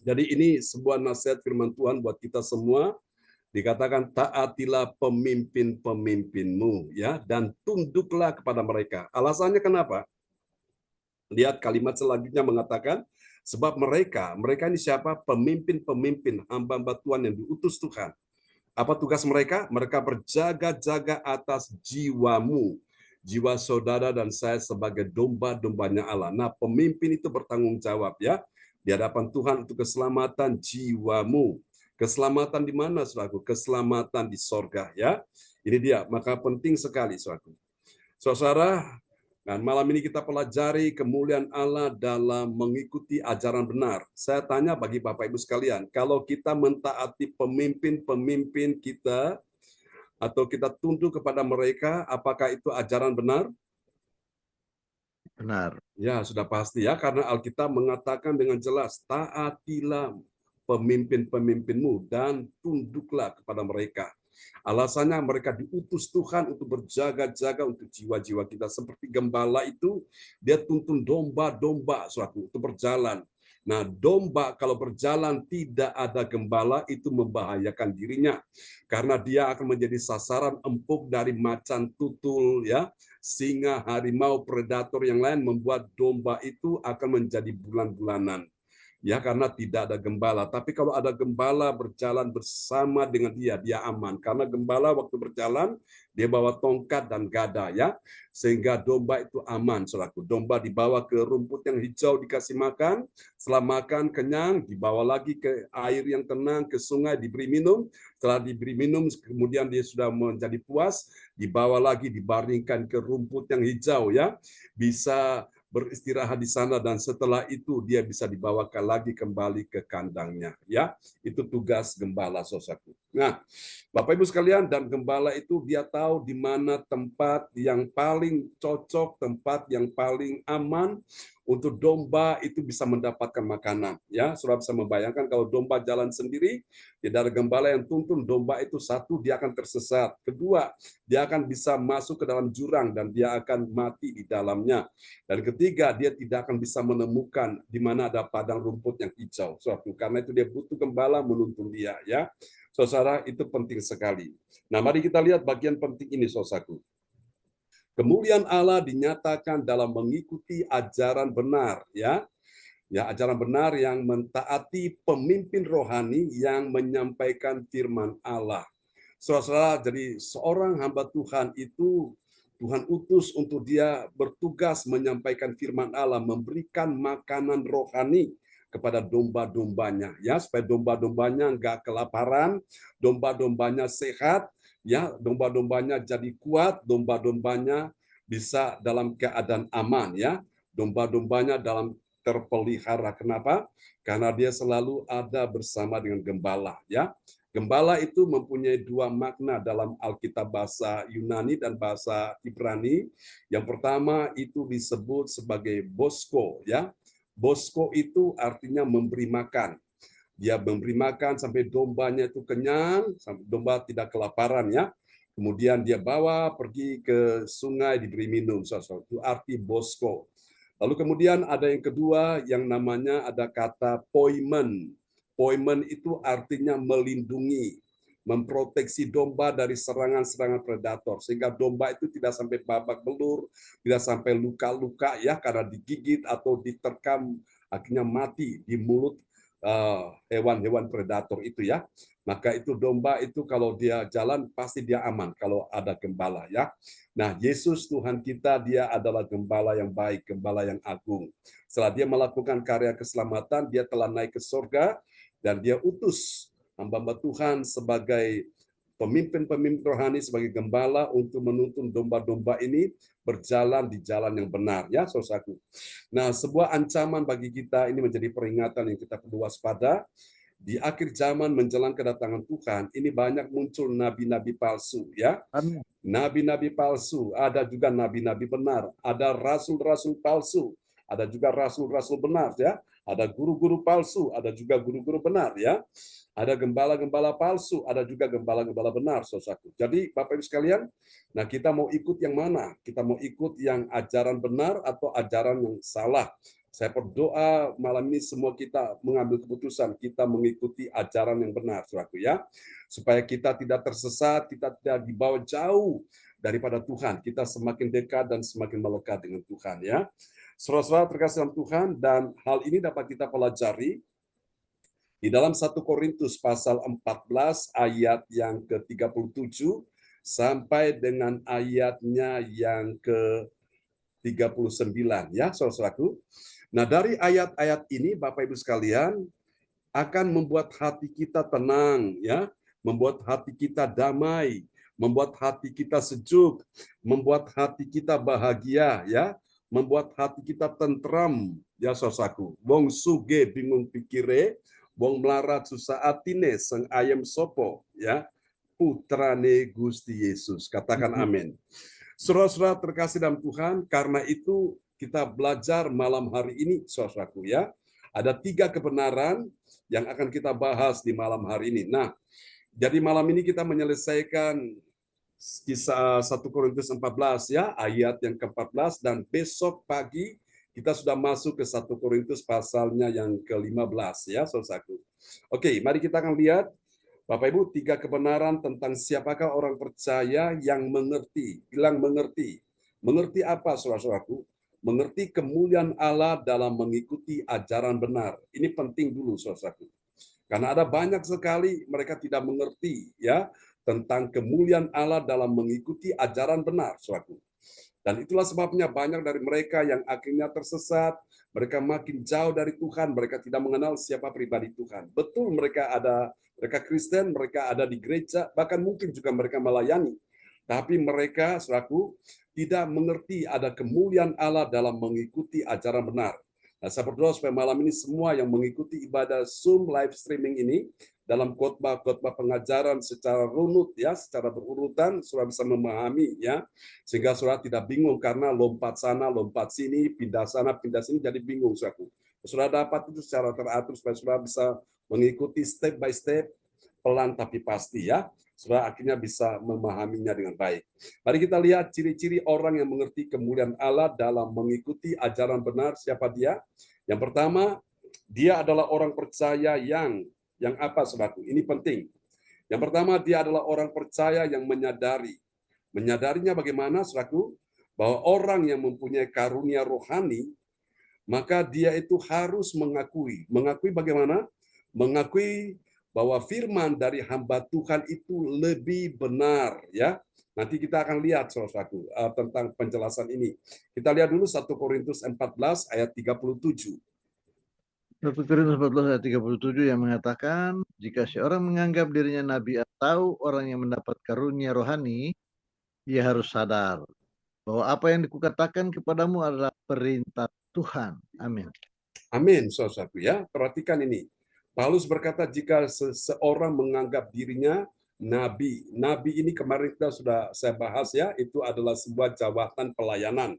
Jadi ini sebuah nasihat firman Tuhan buat kita semua. Dikatakan taatilah pemimpin-pemimpinmu ya, dan tunduklah kepada mereka. Alasannya kenapa? Lihat kalimat selanjutnya mengatakan, sebab mereka ini siapa? Pemimpin-pemimpin, hamba-hamba Tuhan yang diutus Tuhan. Apa tugas mereka? Mereka berjaga-jaga atas jiwamu. Jiwa saudara dan saya sebagai domba-dombanya Allah. Nah, pemimpin itu bertanggung jawab ya di hadapan Tuhan untuk keselamatan jiwamu. Keselamatan di mana, saudaraku? Keselamatan di sorga ya. Ini dia, maka penting sekali, saudaraku. Saudara, dan malam ini kita pelajari kemuliaan Allah dalam mengikuti ajaran benar. Saya tanya bagi Bapak Ibu sekalian, kalau kita mentaati pemimpin-pemimpin kita, atau kita tunduk kepada mereka, apakah itu ajaran benar? Benar. Ya, sudah pasti ya, karena Alkitab mengatakan dengan jelas, taatilah pemimpin-pemimpinmu dan tunduklah kepada mereka. Alasannya mereka diutus Tuhan untuk berjaga-jaga untuk jiwa-jiwa kita. Seperti gembala itu, dia tuntun domba-domba suatu untuk berjalan. Nah, domba kalau berjalan tidak ada gembala itu membahayakan dirinya. Karena dia akan menjadi sasaran empuk dari macan tutul, ya, singa, harimau, predator yang lain, membuat domba itu akan menjadi bulan-bulanan. Ya, karena tidak ada gembala. Tapi kalau ada gembala berjalan bersama dengan dia, dia aman. Karena gembala waktu berjalan, dia bawa tongkat dan gada, ya. Sehingga domba itu aman, saudaraku. Domba dibawa ke rumput yang hijau, dikasih makan. Setelah makan, kenyang, dibawa lagi ke air yang tenang, ke sungai, diberi minum. Setelah diberi minum, kemudian dia sudah menjadi puas, dibawa lagi, dibaringkan ke rumput yang hijau, ya. Bisa beristirahat di sana, dan setelah itu dia bisa dibawakan lagi kembali ke kandangnya, ya. Itu tugas gembala, saudaraku. Nah, Bapak Ibu sekalian, dan gembala itu dia tahu di mana tempat yang paling cocok, tempat yang paling aman untuk domba itu bisa mendapatkan makanan, ya. Saudara bisa membayangkan kalau domba jalan sendiri, tidak ada gembala yang tuntun, domba itu satu dia akan tersesat, kedua dia akan bisa masuk ke dalam jurang dan dia akan mati di dalamnya, dan ketiga dia tidak akan bisa menemukan di mana ada padang rumput yang hijau, suatu karena itu dia butuh gembala menuntun dia, ya. Saudara, itu penting sekali. Nah, mari kita lihat bagian penting ini, saudaraku. Kemuliaan Allah dinyatakan dalam mengikuti ajaran benar, ya. Ya, ajaran benar yang mentaati pemimpin rohani yang menyampaikan firman Allah. Saudara-saudara, jadi seorang hamba Tuhan itu Tuhan utus untuk dia bertugas menyampaikan firman Allah, memberikan makanan rohani kepada domba-dombanya, ya, supaya domba-dombanya enggak kelaparan, domba-dombanya sehat, ya, domba-dombanya jadi kuat, domba-dombanya bisa dalam keadaan aman, ya, domba-dombanya dalam terpelihara. Kenapa? Karena dia selalu ada bersama dengan gembala, ya. Gembala itu mempunyai dua makna dalam Alkitab bahasa Yunani dan bahasa Ibrani. Yang pertama itu disebut sebagai bosko, ya. Bosko itu artinya memberi makan. Dia memberi makan sampai dombanya itu kenyang, sampai domba tidak kelaparan, ya. Kemudian dia bawa pergi ke sungai diberi minum, itu arti bosko. Lalu kemudian ada yang kedua yang namanya ada kata poimen. Poimen itu artinya melindungi, memproteksi domba dari serangan-serangan predator sehingga domba itu tidak sampai babak belur, tidak sampai luka-luka, ya, karena digigit atau diterkam akhirnya mati di mulut hewan-hewan predator itu, ya. Maka itu domba itu kalau dia jalan pasti dia aman kalau ada gembala, ya. Nah, Yesus Tuhan kita dia adalah gembala yang baik, gembala yang agung. Setelah dia melakukan karya keselamatan, dia telah naik ke surga dan dia utus hamba-hamba Tuhan sebagai pemimpin-pemimpin rohani, sebagai gembala untuk menuntun domba-domba ini berjalan di jalan yang benar, ya, saudaraku. Nah, sebuah ancaman bagi kita ini menjadi peringatan yang kita perlu waspada. Di akhir zaman menjelang kedatangan Tuhan, ini banyak muncul nabi-nabi palsu, ya. Amin. Nabi-nabi palsu, ada juga nabi-nabi benar, ada rasul-rasul palsu, ada juga rasul-rasul benar, ya. Ada guru-guru palsu, ada juga guru-guru benar, ya. Ada gembala-gembala palsu, ada juga gembala-gembala benar, saudaraku. Jadi, Bapak Ibu sekalian, nah kita mau ikut yang mana? Kita mau ikut yang ajaran benar atau ajaran yang salah? Saya berdoa malam ini semua kita mengambil keputusan, kita mengikuti ajaran yang benar, saudaraku, ya. Supaya kita tidak tersesat, kita tidak dibawa jauh daripada Tuhan. Kita semakin dekat dan semakin melekat dengan Tuhan, ya. Saudara-saudara terkasih dalam Tuhan, dan hal ini dapat kita pelajari di dalam 1 Korintus pasal 14 ayat yang ke-37 sampai dengan ayatnya yang ke-39, ya, saudaraku. Nah, dari ayat-ayat ini Bapak Ibu sekalian akan membuat hati kita tenang, ya, membuat hati kita damai, membuat hati kita sejuk, membuat hati kita bahagia, ya, membuat hati kita tentram, ya, saudaraku. Wong suge bingung pikire, wong melarat susah atine, seng ayam sopo, ya, putrane Gusti Yesus. Katakan amin. Saudara-saudara terkasih dalam Tuhan, karena itu kita belajar malam hari ini, saudaraku, ya. Ada 3 kebenaran yang akan kita bahas di malam hari ini. Nah, jadi malam ini kita menyelesaikan kisah 1 Korintus 14, ya, ayat yang ke-14, dan besok pagi kita sudah masuk ke 1 Korintus pasalnya yang ke-15, ya, saudaraku. Oke, mari kita akan lihat, Bapak Ibu, 3 kebenaran tentang siapakah orang percaya yang mengerti. Bilang mengerti. Mengerti apa, saudaraku? Mengerti kemuliaan Allah dalam mengikuti ajaran benar. Ini penting dulu, saudaraku. Karena ada banyak sekali mereka tidak mengerti, ya, tentang kemuliaan Allah dalam mengikuti ajaran benar, saudaraku. Dan itulah sebabnya banyak dari mereka yang akhirnya tersesat, mereka makin jauh dari Tuhan, mereka tidak mengenal siapa pribadi Tuhan. Betul mereka Kristen, mereka ada di gereja, bahkan mungkin juga mereka melayani. Tapi mereka, saudaraku, tidak mengerti ada kemuliaan Allah dalam mengikuti ajaran benar. Nah, saya berdoa supaya malam ini semua yang mengikuti ibadah Zoom live streaming ini, dalam khotbah-khotbah pengajaran secara runut, ya, secara berurutan, saudara bisa memahami, ya, sehingga saudara tidak bingung karena lompat sana, lompat sini, pindah sana, pindah sini, jadi bingung, saudara. Saudara dapat itu secara teratur supaya saudara bisa mengikuti step by step, pelan tapi pasti, ya. Saudara akhirnya bisa memahaminya dengan baik. Mari kita lihat ciri-ciri orang yang mengerti kemuliaan Allah dalam mengikuti ajaran benar. Siapa dia? Yang pertama, dia adalah orang percaya yang apa, saudaraku? Ini penting. Yang pertama, dia adalah orang percaya yang menyadari. Menyadarinya bagaimana, saudaraku? bahwa orang yang mempunyai karunia rohani, maka dia itu harus mengakui. Mengakui bagaimana? Mengakui bahwa firman dari hamba Tuhan itu lebih benar, ya. Nanti kita akan lihat saudaraku tentang penjelasan ini. Kita lihat dulu 1 Korintus 14 ayat 37. 1 Korintus 14 ayat 37 yang mengatakan, jika seorang menganggap dirinya nabi atau orang yang mendapat karunia rohani, ia harus sadar bahwa apa yang dikukatakan kepadamu adalah perintah Tuhan. Amin. Amin, saudaraku ya. Perhatikan ini. Paulus berkata jika seseorang menganggap dirinya nabi. Nabi ini kemarin kita sudah saya bahas ya, itu adalah sebuah jabatan pelayanan.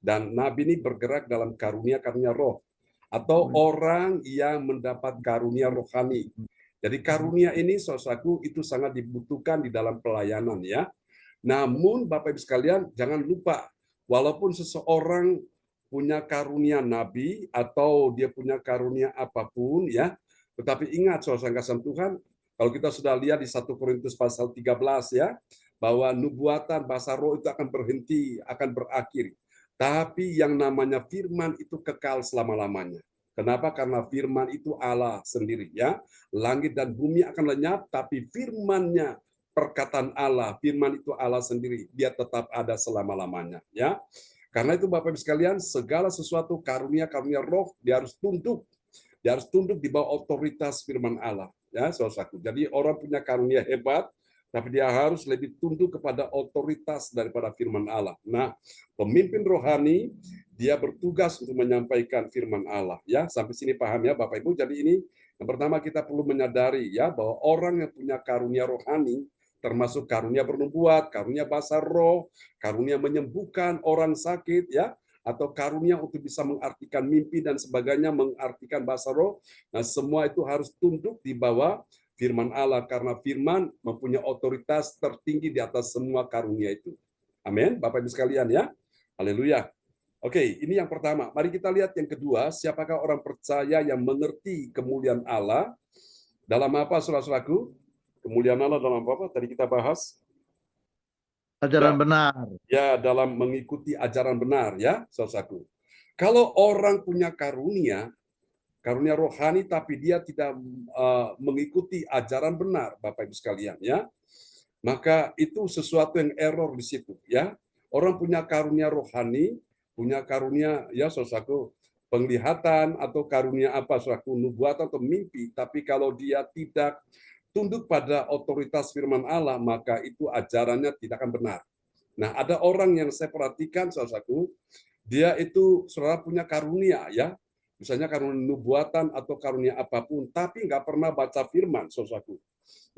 Dan nabi ini bergerak dalam karunia-karunia roh. Atau orang yang mendapat karunia rohani. Jadi karunia ini saudaraku itu sangat dibutuhkan di dalam pelayanan ya. Namun Bapak Ibu sekalian jangan lupa, walaupun seseorang punya karunia nabi atau dia punya karunia apapun ya, tetapi ingat saudara kasih Tuhan, kalau kita sudah lihat di 1 Korintus pasal 13 ya, bahwa nubuatan bahasa roh itu akan berhenti, akan berakhir. Tapi yang namanya firman itu kekal selama-lamanya. Kenapa? Karena firman itu Allah sendiri ya. Langit dan bumi akan lenyap, tapi firman-Nya, perkataan Allah, firman itu Allah sendiri, dia tetap ada selama-lamanya ya. Karena itu Bapak Ibu sekalian, segala sesuatu karunia-karunia roh dia harus tunduk. Dia harus tunduk di bawah otoritas firman Allah ya, saudaraku. Jadi orang punya karunia hebat, tapi dia harus lebih tunduk kepada otoritas daripada firman Allah. Nah, pemimpin rohani dia bertugas untuk menyampaikan firman Allah ya. Sampai sini paham ya Bapak Ibu. Jadi ini yang pertama kita perlu menyadari ya bahwa orang yang punya karunia rohani termasuk karunia bernubuat, karunia bahasa roh, karunia menyembuhkan orang sakit ya, atau karunia untuk bisa mengartikan mimpi dan sebagainya, mengartikan bahasa roh. Nah, semua itu harus tunduk di bawah firman Allah karena firman mempunyai otoritas tertinggi di atas semua karunia itu. Amin, Bapak Ibu sekalian ya. Haleluya. Oke, ini yang pertama. Mari kita lihat yang kedua, siapakah orang percaya yang mengerti kemuliaan Allah dalam apa, saudara-saudaraku? Kemuliaan Allah dalam apa? Tadi kita bahas. Ajaran benar. Ya, dalam mengikuti ajaran benar ya, saudaraku. Kalau orang punya karunia rohani tapi dia tidak mengikuti ajaran benar, Bapak Ibu sekalian ya, maka itu sesuatu yang error di situ ya. Orang punya karunia rohani, punya karunia ya saudaraku, penglihatan atau karunia apa saudaraku, nubuatan atau mimpi, tapi kalau dia tidak tunduk pada otoritas firman Allah, maka itu ajarannya tidak akan benar. Nah, ada orang yang saya perhatikan saudaraku, dia itu saudara punya karunia ya, misalnya karunia nubuatan atau karunia apapun, tapi nggak pernah baca firman, saudaraku.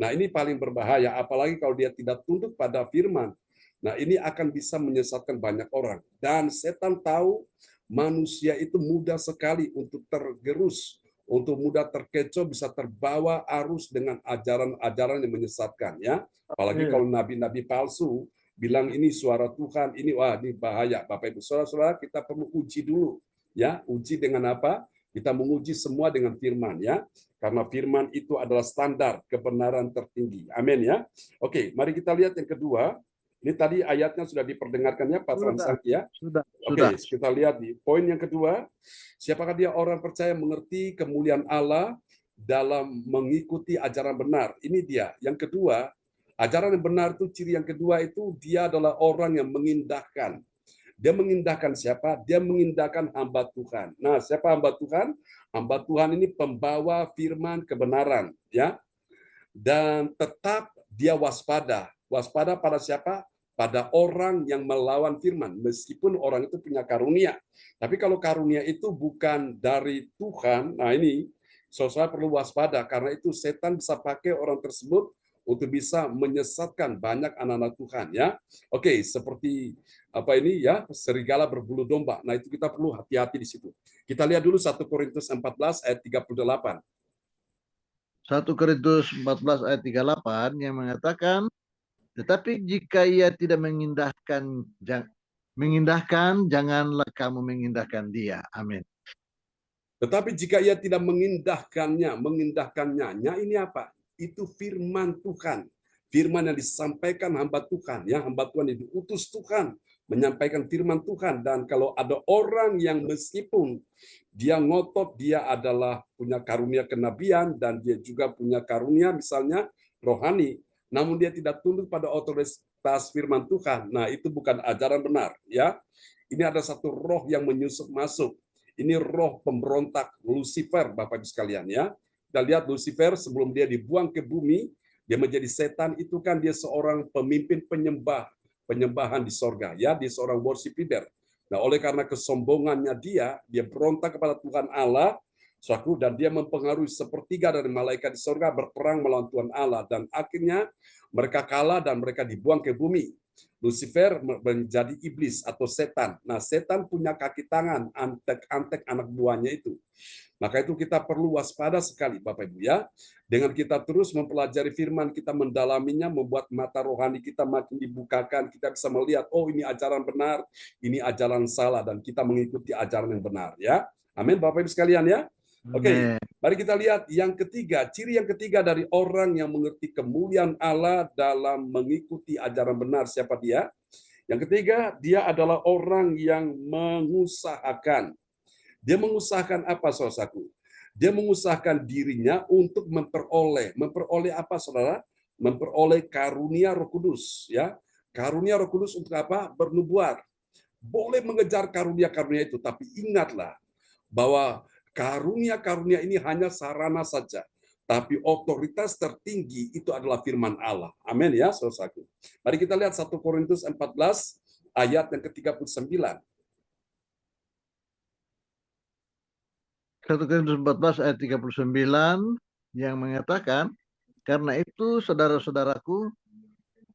Nah, ini paling berbahaya, apalagi kalau dia tidak tunduk pada firman. Nah, ini akan bisa menyesatkan banyak orang. Dan setan tahu manusia itu mudah sekali untuk tergerus, untuk mudah terkecoh, bisa terbawa arus dengan ajaran-ajaran yang menyesatkan. Ya, apalagi kalau nabi-nabi palsu bilang ini suara Tuhan, ini wah ini bahaya. Bapak Ibu Saudara-saudara, kita perlu uji dulu. Ya, uji dengan apa? Kita menguji semua dengan firman ya. Karena firman itu adalah standar kebenaran tertinggi. Amin ya. Oke, mari kita lihat yang kedua. Ini tadi ayatnya sudah diperdengarkan ya Pak Transaki ya. Sudah. Oke, kita lihat di poin yang kedua. Siapakah dia orang percaya mengerti kemuliaan Allah dalam mengikuti ajaran benar? Ini dia. Yang kedua, ajaran yang benar itu ciri yang kedua itu dia adalah orang yang mengindahkan. Dia mengindahkan siapa? Dia mengindahkan hamba Tuhan. Nah, siapa hamba Tuhan? Hamba Tuhan ini pembawa firman kebenaran, ya. Dan tetap dia waspada. Waspada pada siapa? Pada orang yang melawan firman, meskipun orang itu punya karunia. Tapi kalau karunia itu bukan dari Tuhan, nah ini saudara perlu waspada, karena itu setan bisa pakai orang tersebut untuk bisa menyesatkan banyak anak-anak Tuhan ya. Oke, seperti apa ini ya, serigala berbulu domba. Nah, itu kita perlu hati-hati di situ. Kita lihat dulu 1 Korintus 14 ayat 38. 1 Korintus 14 ayat 38 yang mengatakan, tetapi jika ia tidak mengindahkan, janganlah kamu mengindahkan dia. Amin. Tetapi jika ia tidak mengindahkannya, ini apa? Itu firman Tuhan. Firman yang disampaikan hamba Tuhan, ya, hamba Tuhan yang diutus Tuhan menyampaikan firman Tuhan. Dan kalau ada orang yang meskipun dia ngotot dia adalah punya karunia kenabian dan dia juga punya karunia misalnya rohani, namun dia tidak tunduk pada otoritas firman Tuhan, nah itu bukan ajaran benar, ya. Ini ada satu roh yang menyusup masuk. Ini roh pemberontak Lucifer, Bapak Ibu sekalian, ya. Kita lihat Lucifer sebelum dia dibuang ke bumi, dia menjadi setan, itu kan dia seorang pemimpin penyembahan di sorga, ya, dia seorang worship leader. Nah, oleh karena kesombongannya dia berontak kepada Tuhan Allah, dan dia mempengaruhi sepertiga dari malaikat di sorga berperang melawan Tuhan Allah, dan akhirnya mereka kalah dan mereka dibuang ke bumi. Lucifer menjadi iblis atau setan. Nah, setan punya kaki tangan, antek-antek anak buahnya itu. Maka itu kita perlu waspada sekali, Bapak Ibu, ya. Dengan kita terus mempelajari firman, kita mendalaminya, membuat mata rohani kita makin dibukakan, kita bisa melihat, oh ini ajaran benar, ini ajaran salah, dan kita mengikuti ajaran yang benar, ya. Amin, Bapak Ibu sekalian, ya. Oke, mari kita lihat yang ketiga, ciri yang ketiga dari orang yang mengerti kemuliaan Allah dalam mengikuti ajaran benar. Siapa dia? Yang ketiga, dia adalah orang yang mengusahakan. Dia mengusahakan apa, saudaraku? Dia mengusahakan dirinya untuk memperoleh apa, saudara? Memperoleh karunia Roh Kudus, ya. Karunia Roh Kudus untuk apa? Bernubuat. Boleh mengejar karunia-karunia itu, tapi ingatlah bahwa karunia-karunia ini hanya sarana saja, tapi otoritas tertinggi itu adalah firman Allah. Amin, ya, saudaraku. Mari kita lihat 1 Korintus 14 ayat yang ke-39. 1 Korintus 14 ayat 39 yang mengatakan, karena itu saudara-saudaraku,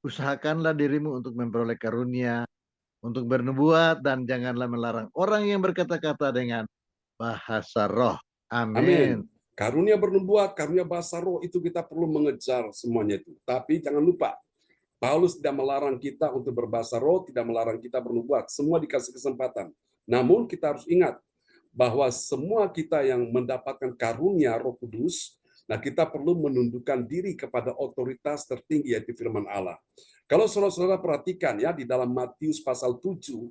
usahakanlah dirimu untuk memperoleh karunia, untuk bernubuat, dan janganlah melarang orang yang berkata-kata dengan bahasa roh. Amin. Karunia bernubuat, karunia bahasa roh itu kita perlu mengejar semuanya itu. Tapi jangan lupa, Paulus tidak melarang kita untuk berbahasa roh, tidak melarang kita bernubuat. Semua dikasih kesempatan. Namun kita harus ingat bahwa semua kita yang mendapatkan karunia Roh Kudus, nah kita perlu menundukkan diri kepada otoritas tertinggi yaitu firman Allah. Kalau saudara-saudara perhatikan ya di dalam Matius pasal 7,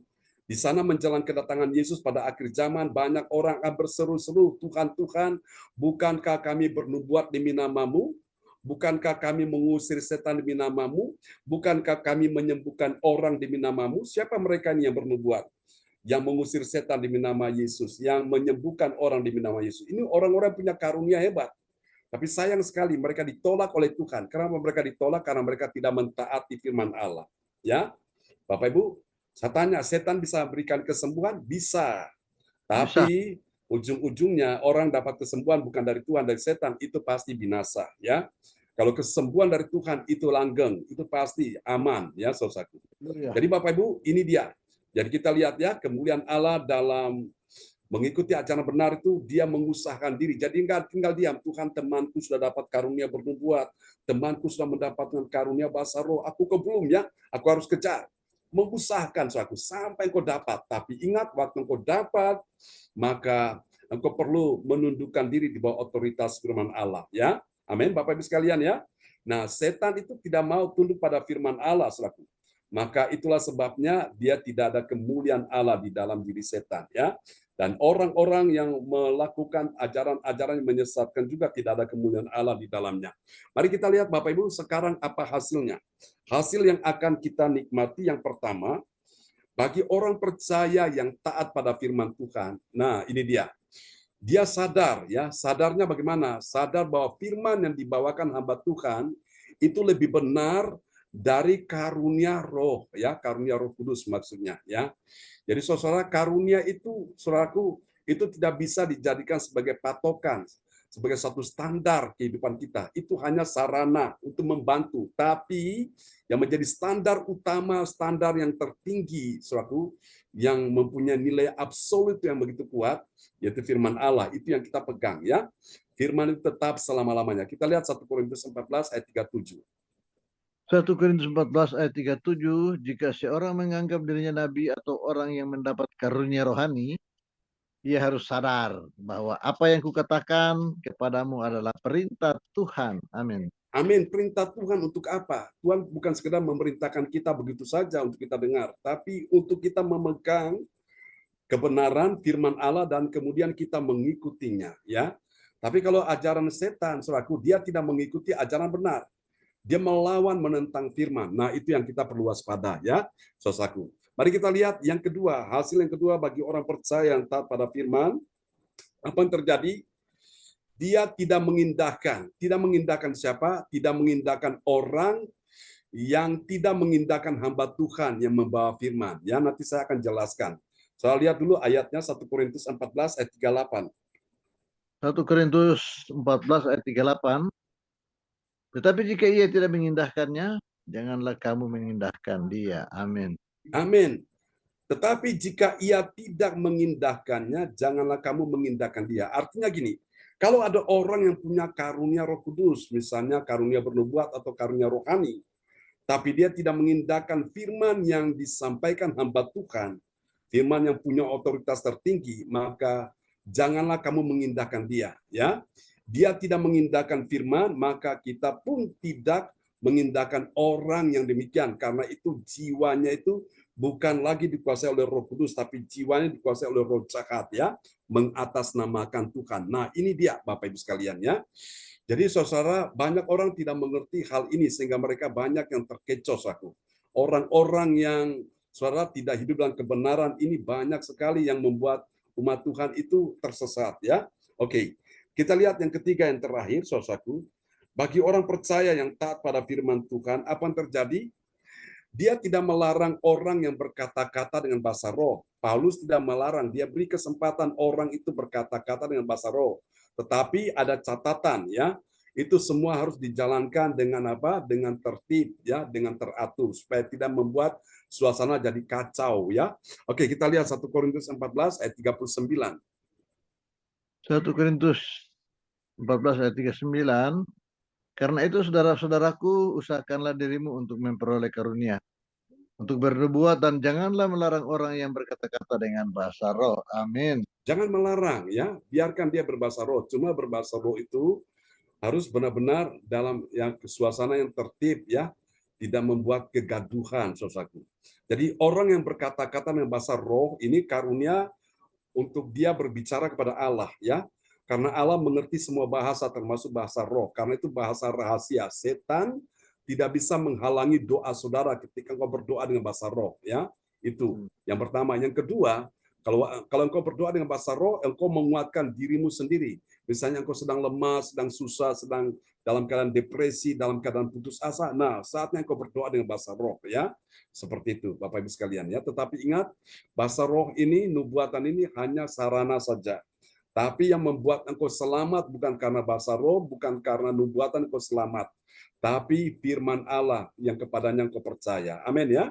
di sana menjelang kedatangan Yesus pada akhir zaman, banyak orang akan berseru-seru, Tuhan, Tuhan, bukankah kami bernubuat demi nama-Mu? Bukankah kami mengusir setan demi nama-Mu? Bukankah kami menyembuhkan orang demi nama-Mu? Siapa mereka ini yang bernubuat? Yang mengusir setan demi nama Yesus, yang menyembuhkan orang demi nama Yesus. Ini orang-orang punya karunia hebat. Tapi sayang sekali mereka ditolak oleh Tuhan. Kenapa mereka ditolak? Karena mereka tidak mentaati firman Allah. Ya, Bapak Ibu, saya tanya, setan bisa berikan kesembuhan? Bisa. Tapi ujung-ujungnya orang dapat kesembuhan bukan dari Tuhan, dari setan, itu pasti binasa. Ya, kalau kesembuhan dari Tuhan itu langgeng, itu pasti aman. Ya, saudaraku. Jadi Bapak Ibu, ini dia. Jadi kita lihat ya, kemuliaan Allah dalam mengikuti ajaran benar itu dia mengusahakan diri. Jadi enggak tinggal diam, Tuhan temanku sudah dapat karunia bernubuat, temanku sudah mendapatkan karunia bahasa roh, aku kok belum ya, aku harus kejar. Mengusahakan suatu sampai engkau dapat. Tapi ingat, waktu engkau dapat, maka engkau perlu menundukkan diri di bawah otoritas firman Allah. Ya, amin, Bapak Ibu sekalian ya. Nah, setan itu tidak mau tunduk pada firman Allah, saudaraku. Maka itulah sebabnya dia tidak ada kemuliaan Allah di dalam diri setan, ya. Dan orang-orang yang melakukan ajaran-ajaran yang menyesatkan juga tidak ada kemuliaan Allah di dalamnya. Mari kita lihat Bapak Ibu sekarang apa hasilnya. Hasil yang akan kita nikmati yang pertama, bagi orang percaya yang taat pada firman Tuhan. Nah, ini dia. Dia sadar ya, sadarnya bagaimana? Sadar bahwa firman yang dibawakan hamba Tuhan itu lebih benar dari karunia roh, ya, karunia Roh Kudus maksudnya, ya. Jadi saudara, karunia itu, saudaraku, itu tidak bisa dijadikan sebagai patokan, sebagai satu standar kehidupan kita. Itu hanya sarana untuk membantu, tapi yang menjadi standar utama, standar yang tertinggi, saudaraku, yang mempunyai nilai absolut yang begitu kuat, yaitu firman Allah. Itu yang kita pegang, ya. Firman itu tetap selama-lamanya. Kita lihat 1 Korintus 14 ayat 37. 1 Korintus 14 ayat 37, jika seorang menganggap dirinya nabi atau orang yang mendapat karunia rohani, ia harus sadar bahwa apa yang kukatakan kepadamu adalah perintah Tuhan. Amin. Amin. Perintah Tuhan untuk apa? Tuhan bukan sekedar memerintahkan kita begitu saja untuk kita dengar, tapi untuk kita memegang kebenaran firman Allah dan kemudian kita mengikutinya, ya. Tapi kalau ajaran setan, saudaraku, dia tidak mengikuti ajaran benar. Dia melawan, menentang firman. Nah, itu yang kita perlu waspada, ya, saudaraku. Mari kita lihat yang kedua, hasil yang kedua bagi orang percaya yang taat pada firman. Apa yang terjadi? Dia tidak mengindahkan siapa? Tidak mengindahkan orang yang tidak mengindahkan hamba Tuhan yang membawa firman. Ya, nanti saya akan jelaskan. Saya lihat dulu ayatnya 1 Korintus 14 ayat 38. 1 Korintus 14 ayat 38. Tetapi jika ia tidak mengindahkannya, janganlah kamu mengindahkan dia. Amin. Amin. Tetapi jika ia tidak mengindahkannya, janganlah kamu mengindahkan dia. Artinya gini, kalau ada orang yang punya karunia Roh Kudus, misalnya karunia bernubuat atau karunia rohani, tapi dia tidak mengindahkan firman yang disampaikan hamba Tuhan, firman yang punya otoritas tertinggi, maka janganlah kamu mengindahkan dia, ya. Dia tidak mengindahkan firman, maka kita pun tidak mengindahkan orang yang demikian, karena itu jiwanya itu bukan lagi dikuasai oleh Roh Kudus, tapi jiwanya dikuasai oleh roh jahat, ya, mengatasnamakan Tuhan. Nah, ini dia Bapak Ibu sekalian, ya. Jadi saudara, banyak orang tidak mengerti hal ini sehingga mereka banyak yang terkecoh, aku. Orang-orang yang saudara tidak hidup dalam kebenaran ini banyak sekali yang membuat umat Tuhan itu tersesat, ya. Oke. Kita lihat yang ketiga yang terakhir, saudaraku. Bagi orang percaya yang taat pada firman Tuhan, apa yang terjadi? Dia tidak melarang orang yang berkata-kata dengan bahasa roh. Paulus tidak melarang, dia beri kesempatan orang itu berkata-kata dengan bahasa roh. Tetapi ada catatan, ya. Itu semua harus dijalankan dengan apa? Dengan tertib, ya, dengan teratur supaya tidak membuat suasana jadi kacau, ya. Oke, kita lihat 1 Korintus 14 ayat 39. 1 Korintus 14 ayat 39. Karena itu saudara-saudaraku, usahakanlah dirimu untuk memperoleh karunia, untuk bernubuat, dan janganlah melarang orang yang berkata-kata dengan bahasa roh. Amin. Jangan melarang, ya. Biarkan dia berbahasa roh. Cuma berbahasa roh itu harus benar-benar dalam yang suasana yang tertib, ya. Tidak membuat kegaduhan, saudaraku. Jadi orang yang berkata-kata dengan bahasa roh ini karunia untuk dia berbicara kepada Allah, ya. Karena Allah mengerti semua bahasa termasuk bahasa roh. Karena itu bahasa rahasia. Setan tidak bisa menghalangi doa saudara ketika engkau berdoa dengan bahasa roh, ya. Itu yang pertama. Yang kedua, kalau engkau berdoa dengan bahasa roh, engkau menguatkan dirimu sendiri. Misalnya engkau sedang lemah, sedang susah, sedang dalam keadaan depresi, dalam keadaan putus asa. Nah, saatnya engkau berdoa dengan bahasa roh, ya. Seperti itu, Bapak Ibu sekalian, ya. Tetapi ingat, bahasa roh ini, nubuatan ini hanya sarana saja. Tapi yang membuat engkau selamat bukan karena bahasa roh, bukan karena nubuatan engkau selamat, tapi firman Allah yang kepadanya engkau percaya. Amin, ya.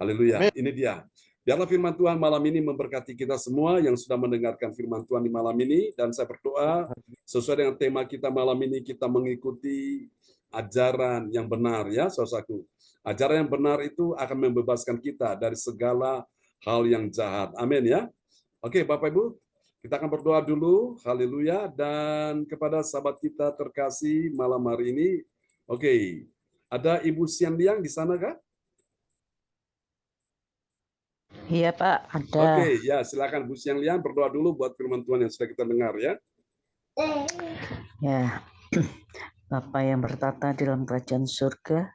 Haleluya. Ini dia. Biarlah firman Tuhan malam ini memberkati kita semua yang sudah mendengarkan firman Tuhan di malam ini. Dan saya berdoa sesuai dengan tema kita malam ini, kita mengikuti ajaran yang benar, ya, saudaraku. Ajaran yang benar itu akan membebaskan kita dari segala hal yang jahat. Amin, ya. Oke, Bapak Ibu, kita akan berdoa dulu. Haleluya. Dan kepada sahabat kita terkasih malam hari ini, oke, ada Ibu Sian Liang di sana, kah? Iya Pak, ada. Oke, ya, silakan Bu Sian Liang berdoa dulu buat firman Tuhan yang sudah kita dengar, ya. Ya, Bapa yang bertata di dalam kerajaan surga,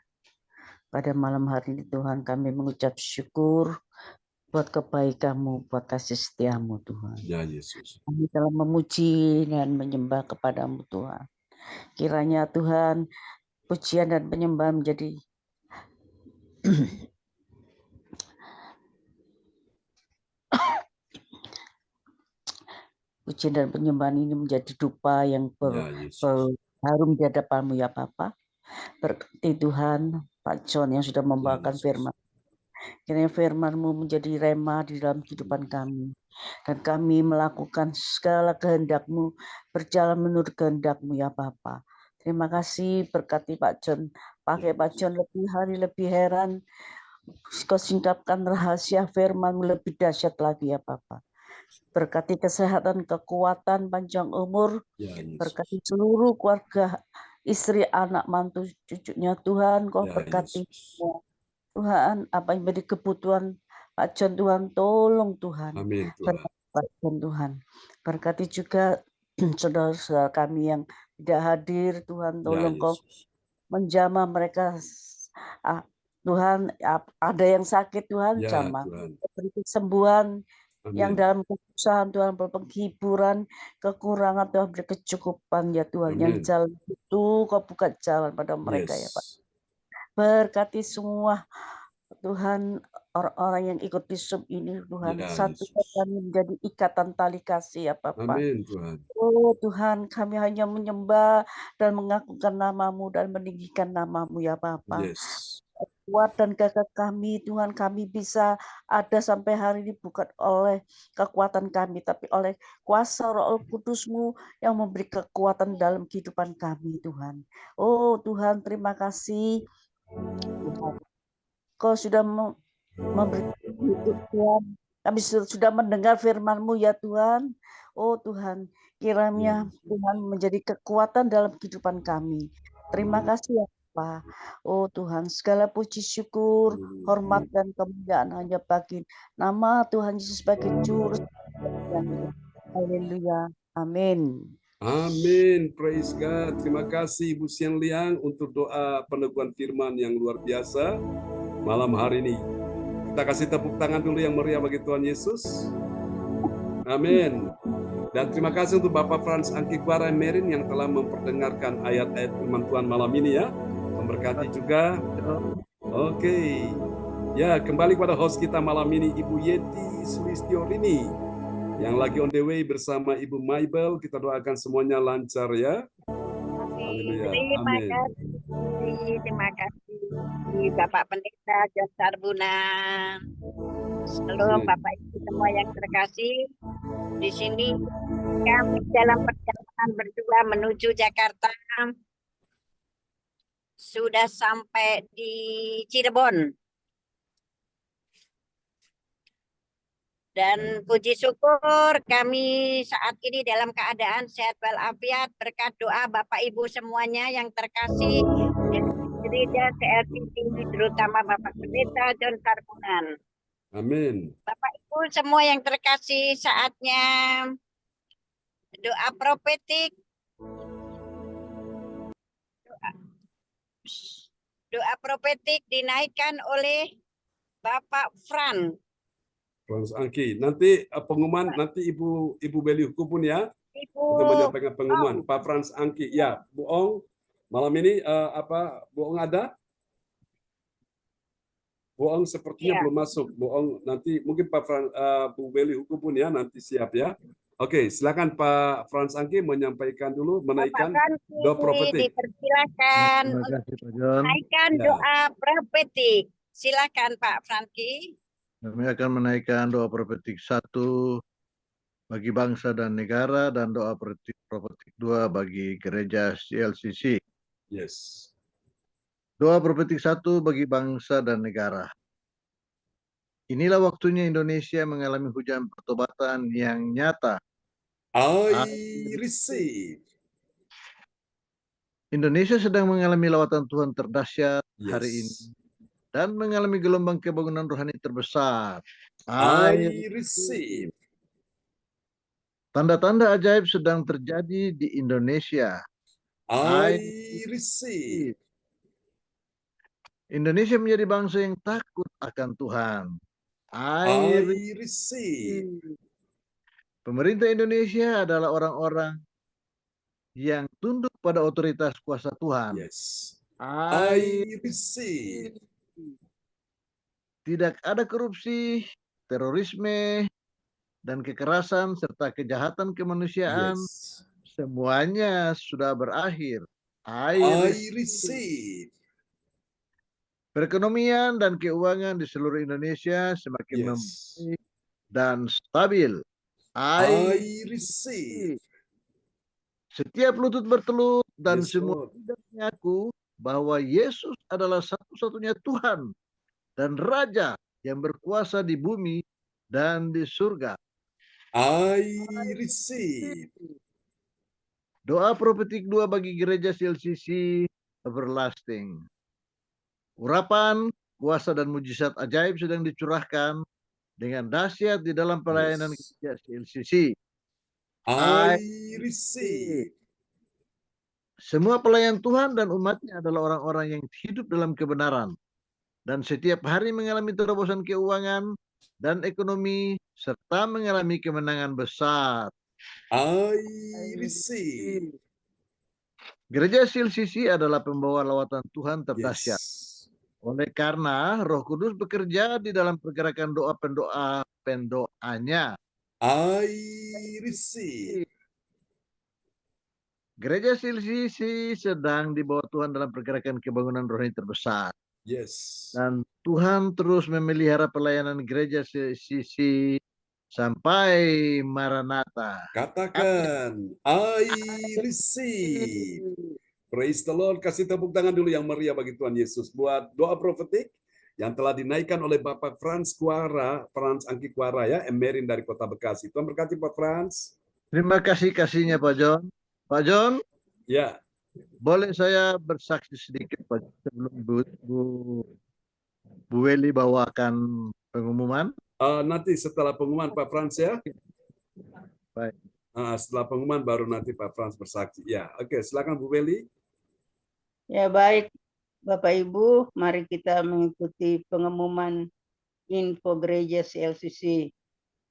pada malam hari ini Tuhan kami mengucap syukur buat kebaikan-Mu, buat kasih setia-Mu Tuhan. Ya Yesus. Kami telah memuji dan menyembah kepada-Mu Tuhan. Kiranya Tuhan pujian dan penyembahan menjadi pujian dan penyembahan ini menjadi dupa yang berharum di hadapan-Mu ya Bapa. Berkati Tuhan Pak John yang sudah membawakan firman. Kiranya firman-Mu menjadi rema di dalam kehidupan kami. Dan kami melakukan segala kehendak-Mu, berjalan menurut kehendak-Mu ya Bapa. Terima kasih, berkati Pak John. Pakai Pak John lebih hari lebih heran. Kau singkapkan rahasia firman-Mu lebih dahsyat lagi ya Bapa. Berkati kesehatan, kekuatan, panjang umur. Berkati seluruh keluarga istri, anak, mantu, cucunya Tuhan, Kau Ya, berkati Yesus. semua. Tuhan, apa yang menjadi kebutuhan Pak John, Tuhan, tolong Tuhan. Amin, Tuhan. Berkati Pak John, Tuhan. Berkati juga saudara-saudara kami yang tidak hadir, Tuhan, Ya, tolong Kau Yesus. menjamah mereka. Tuhan, ada yang sakit, Tuhan, Ya, jamah. Tuhan. Beri kesembuhan, yang Amin. dalam kesusahan, Tuhan, penghiburan, kekurangan, Tuhan, beri kecukupan, ya Tuhan. Yang Amin. jalan itu Kau buka jalan pada mereka, ya Pak. Yes. Berkati semua, Tuhan, orang-orang yang ikut di sub ini, Tuhan. Ya, Satu Yesus. kami menjadi ikatan tali kasih, ya Bapak. Amin, Tuhan. Oh Tuhan, kami hanya menyembah dan mengagungkan nama-Mu dan meninggikan nama-Mu, ya Bapa. Yes. Kuat dan gagah kami, Tuhan, kami bisa ada sampai hari ini bukan oleh kekuatan kami, tapi oleh kuasa Roh Kudus-Mu yang memberi kekuatan dalam kehidupan kami, Tuhan. Oh Tuhan, terima kasih. Tuhan, Kau sudah memberi hidup, Tuhan. Kami sudah mendengar firman-Mu, ya Tuhan. Oh Tuhan, kiranya Tuhan menjadi kekuatan dalam kehidupan kami. Terima kasih, ya Bapa. Oh Tuhan, segala puji syukur, hormat dan kemuliaan hanya bagi nama Tuhan Yesus sebagai juru selamat. Haleluya. Amin. Amin. Praise God. Terima kasih Ibu Sian Liang untuk doa peneguhan firman yang luar biasa malam hari ini. Kita kasih tepuk tangan dulu yang meriah bagi Tuhan Yesus. Amin. Dan terima kasih untuk Bapak Frans Angkikwara Merin yang telah memperdengarkan ayat-ayat firman Tuhan malam ini ya. Memberkati juga. Oke. Ya, kembali kepada host kita malam ini, Ibu Yeti Sulistiorini, yang lagi on the way bersama Ibu Maibel. Kita doakan semuanya lancar ya. Haleluya. Amin. Terima kasih Bapak Pendeta John Sarbunan. Seluruh Bapak Ibu semua yang terkasih, di sini kami dalam perjalanan berdua menuju Jakarta sudah sampai di Cirebon. Dan puji syukur kami saat ini dalam keadaan sehat walafiat berkat doa Bapak Ibu semuanya yang terkasih gereja CLCT, terutama Bapak Pendeta John Sarbunan. Amin. Bapak Ibu semua yang terkasih, saatnya doa profetik. Doa profetik dinaikkan oleh Bapak Frans Angki. Nanti pengumuman nanti Ibu Beli Hukupun ya. Untuk menyampaikan pengumuman. Pak Frans Angki. Ya, Bu Ong. Malam ini Bu Ong ada? Bu Ong sepertinya belum masuk. Bu Ong nanti mungkin Pak Bu Beli Hukupun ya nanti siap ya. Oke, silakan Pak Frans Angki menyampaikan dulu menaikkan doa profetik. Dipersilakan menaikkan doa profetik. Silakan Pak Franky. Kami akan menaikkan doa profetik 1 bagi bangsa dan negara dan doa profetik 2 bagi gereja CLCC. Yes. Doa profetik 1 bagi bangsa dan negara. Inilah waktunya Indonesia mengalami hujan pertobatan yang nyata. I receive. Indonesia sedang mengalami lawatan Tuhan terdahsyat hari ini dan mengalami gelombang kebangunan rohani terbesar. I receive. Tanda-tanda ajaib sedang terjadi di Indonesia. I receive. Indonesia menjadi bangsa yang takut akan Tuhan. I receive. Pemerintah Indonesia adalah orang-orang yang tunduk pada otoritas kuasa Tuhan. Yes. I receive. Tidak ada korupsi, terorisme, dan kekerasan serta kejahatan kemanusiaan. Yes. Semuanya sudah berakhir. I receive. Perekonomian dan keuangan di seluruh Indonesia semakin membaik dan stabil. I receive. Setiap lutut bertelut dan semua tidak mengaku bahwa Yesus adalah satu-satunya Tuhan dan Raja yang berkuasa di bumi dan di surga. I receive. Doa profetik 2 bagi gereja CLCC Everlasting. Urapan, kuasa dan mujizat ajaib sedang dicurahkan dengan dahsyat di dalam pelayanan gereja CLCC. I receive. Semua pelayan Tuhan dan umatnya adalah orang-orang yang hidup dalam kebenaran dan setiap hari mengalami terobosan keuangan dan ekonomi serta mengalami kemenangan besar. I receive. Gereja CLCC adalah pembawa lawatan Tuhan terdahsyat. Yes. Oleh karena Roh Kudus bekerja di dalam pergerakan doa pendoanya. I receive. Gereja CLCC sedang dibawa Tuhan dalam pergerakan kebangunan rohani terbesar. Yes. Dan Tuhan terus memelihara pelayanan gereja CLCC sampai Maranatha. Katakan, I receive. Praise the Lord. Kasih tepuk tangan dulu yang meriah bagi Tuhan Yesus buat doa profetik yang telah dinaikkan oleh Bapak Franz Angki Kuara ya, Emerin dari Kota Bekasi. Tuhan berkati Pak Franz. Terima kasih kasihnya Pak John. Pak John, ya, boleh saya bersaksi sedikit Pak sebelum Bu Weli bawakan pengumuman? Nanti setelah pengumuman Pak Franz ya. Baik. Setelah pengumuman baru nanti Pak Franz bersaksi. Ya, oke, silakan Bu Weli. Ya baik, Bapak Ibu, mari kita mengikuti pengumuman info gereja CLCC.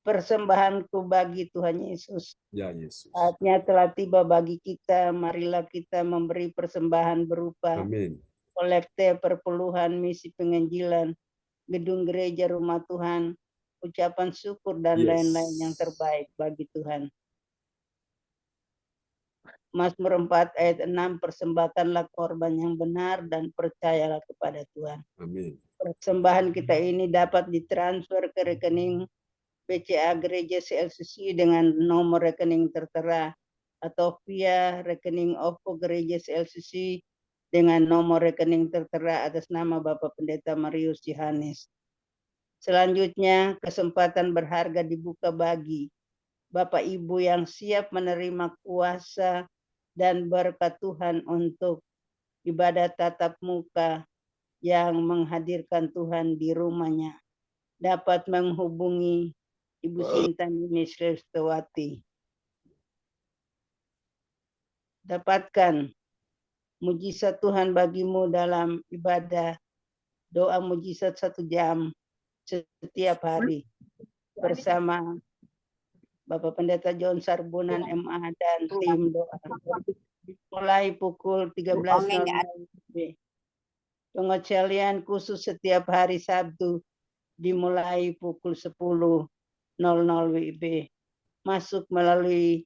Persembahanku bagi Tuhan Yesus. Ya Yesus. Saatnya telah tiba bagi kita, marilah kita memberi persembahan berupa Amin. kolekte perpuluhan misi penginjilan, gedung gereja rumah Tuhan, ucapan syukur dan lain-lain yang terbaik bagi Tuhan. Mazmur 4 ayat 6, persembahkanlah korban yang benar dan percayalah kepada Tuhan. Amin. Persembahan kita ini dapat ditransfer ke rekening BCA Gereja CLCC dengan nomor rekening tertera atau via rekening OVO Gereja CLCC dengan nomor rekening tertera atas nama Bapak Pendeta Marius Yohanes. Selanjutnya, kesempatan berharga dibuka bagi Bapak Ibu yang siap menerima kuasa dan berkat Tuhan untuk ibadah tatap muka yang menghadirkan Tuhan di rumahnya. Dapat menghubungi Ibu Sinta Nini Srestawati. Dapatkan mujizat Tuhan bagimu dalam ibadah doa mujizat 1 jam setiap hari bersama Bapak Pendeta John Sarbunan MA dan tim doa. Mulai pukul 13.00 Pengocelian khusus setiap hari Sabtu dimulai pukul 10.00 WIB. Masuk melalui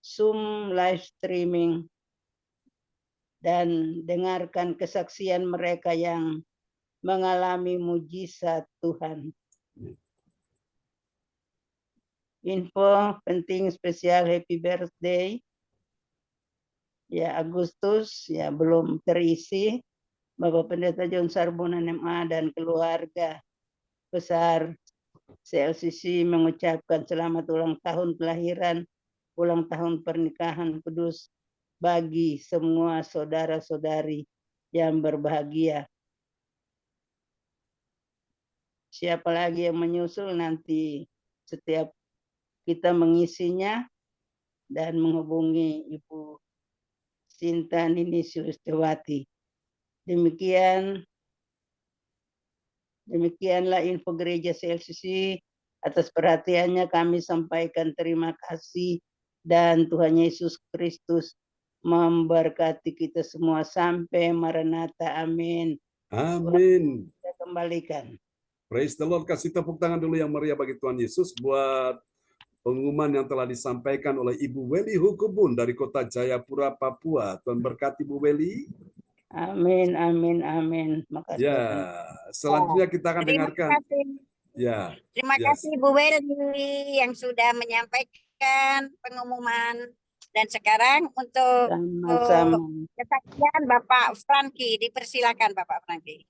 Zoom live streaming dan dengarkan kesaksian mereka yang mengalami mujizat Tuhan. Info penting spesial happy birthday. Ya Agustus ya belum terisi. Bapak Pendeta John Sarbunan MA dan keluarga besar CLCC mengucapkan selamat ulang tahun kelahiran, ulang tahun pernikahan kudus bagi semua saudara-saudari yang berbahagia. Siapa lagi yang menyusul nanti setiap kita mengisinya dan menghubungi Ibu Sinta Nini Sulistewati. Demikianlah info gereja CLCC. Atas perhatiannya kami sampaikan terima kasih dan Tuhan Yesus Kristus memberkati kita semua sampai Maranatha. Amin. Amin. Saya kembalikan. Praise the Lord. Kasih tepuk tangan dulu yang meriah bagi Tuhan Yesus buat pengumuman yang telah disampaikan oleh Ibu Weli Hukubun dari Kota Jayapura, Papua. Tuhan berkati Bu Weli. Amin, amin, amin. Makasih. Ya, selanjutnya kita akan dengarkan. Ya. Terima kasih Bu Weli yang sudah menyampaikan pengumuman. Dan sekarang untuk kesaksian Bapak Franky, dipersilakan Bapak Franky.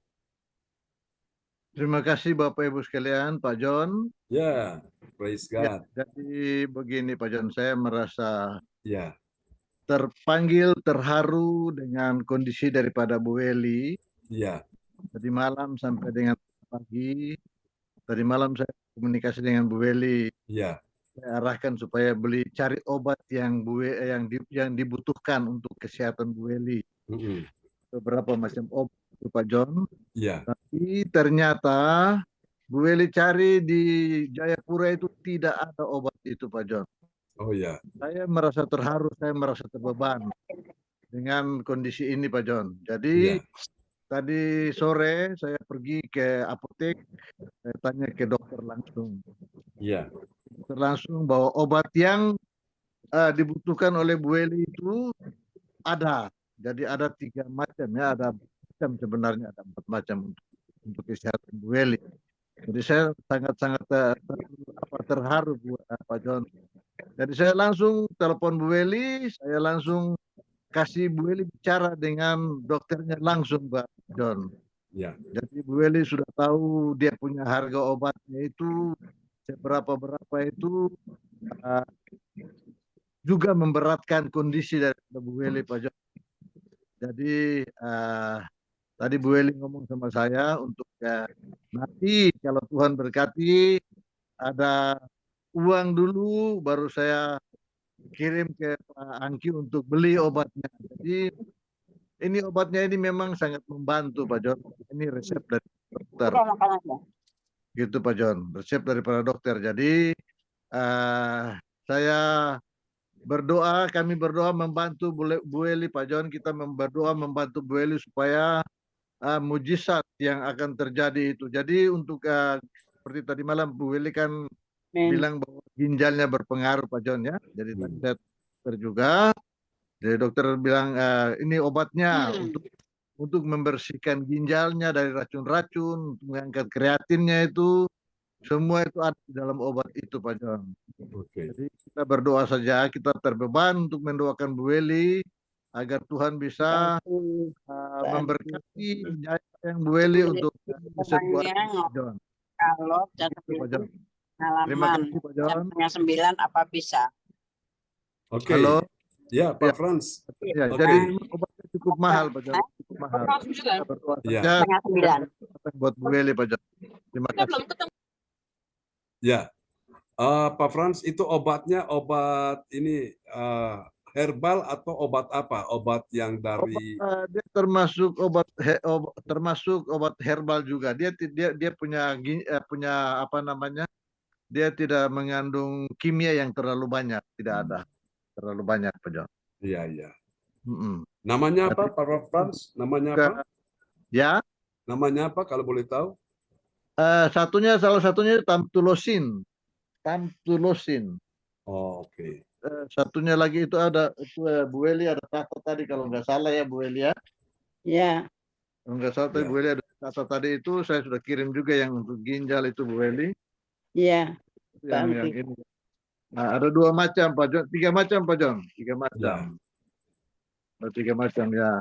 Terima kasih Bapak Ibu sekalian, Pak John. Ya, praise God. Ya, jadi begini Pak John, saya merasa terpanggil, terharu dengan kondisi daripada Bu Weli. Iya. Tadi malam sampai dengan pagi. Tadi malam saya komunikasi dengan Bu Weli. Iya. Saya arahkan supaya beli cari obat yang yang dibutuhkan untuk kesehatan Bu Weli. Beberapa macam obat itu Pak John. Iya. Tapi ternyata Bu Weli cari di Jayapura itu tidak ada obat itu Pak John. Oh ya. Saya merasa terharu, saya merasa terbeban dengan kondisi ini Pak John. Jadi tadi sore saya pergi ke apotek, saya tanya ke dokter langsung. Iya. Dokter langsung bahwa obat yang dibutuhkan oleh Bu Weli itu ada. Jadi ada 3 macam ya, ada macam sebenarnya ada 4 macam untuk kesehatan Bu Weli. Jadi saya sangat-sangat terharu Pak John. Jadi saya langsung telepon Bu Weli, saya langsung kasih Bu Weli bicara dengan dokternya langsung Pak John. Ya. Jadi Bu Weli sudah tahu dia punya harga obatnya itu seberapa itu juga memberatkan kondisi dari Bu Weli Pak John. Jadi tadi Bu Weli ngomong sama saya untuk nanti kalau Tuhan berkati ada uang dulu baru saya kirim ke Pak Angki untuk beli obatnya. Jadi ini obatnya ini memang sangat membantu Pak John. Ini resep dari dokter. Gitu Pak John, resep daripada dokter. Jadi saya berdoa, kami berdoa membantu Bu Weli Pak John. Kita berdoa membantu Bu Weli supaya mujizat yang akan terjadi itu. Jadi untuk seperti tadi malam Bu Weli kan bilang bahwa ginjalnya berpengaruh Pak John ya. Jadi tadi saya dokter juga. Jadi dokter bilang ini obatnya untuk membersihkan ginjalnya dari racun-racun, untuk mengangkat kreatinnya itu semua itu ada di dalam obat itu Pak John. Jadi kita berdoa saja, kita terbeban untuk mendoakan Bu Weli agar Tuhan bisa memberkati yang Bu Weli untuk kesembuhan Pak John. Kalau Terima kasih Pak John. Jam 9 apa bisa? Oke. Halo. Ya Pak Frans. Ya, jadi obatnya cukup mahal Pak John. Cukup mahal. Kita berdoa saja buat Bu Weli Pak John. Terima kasih. Ya. Pak Frans, itu obatnya obat ini herbal atau obat apa? Obat yang dari dia termasuk termasuk obat herbal juga. Dia punya apa namanya? Dia tidak mengandung kimia yang terlalu banyak, tidak ada terlalu banyak Pak John. Iya, iya. Namanya apa Pak Frans? Namanya apa? Ya. Namanya apa kalau boleh tahu? Salah satunya Tamtulosin. Tamtulosin. Oh, oke. Satunya lagi itu ada Bu Weli ada kata tadi kalau nggak salah ya Bu Weli ya. Ya. Kalau nggak salah tadi Bu Weli ada kata tadi itu saya sudah kirim juga yang untuk ginjal itu Bu Weli. Iya. Yang ini. Nah, ada 2 macam Pak John, 3 macam Pak John, 3 macam. Ya. 3 macam ya.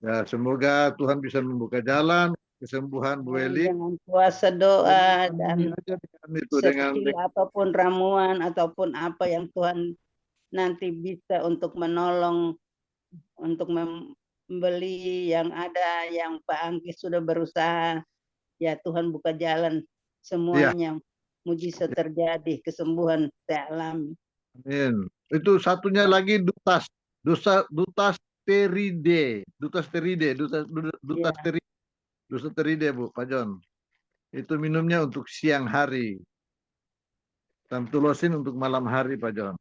Ya semoga Tuhan bisa membuka jalan kesembuhan Bu Weli. Dengan puasa doa dan itu dengan apapun ramuan ataupun apa yang Tuhan nanti bisa untuk menolong untuk membeli yang ada yang Pak Angki sudah berusaha ya Tuhan buka jalan semuanya. Mujizat terjadi, kesembuhan saya alami. Amin. Itu satunya lagi Dutasteride Bu Pak John. Itu minumnya untuk siang hari. Tamtulosin untuk malam hari Pak John.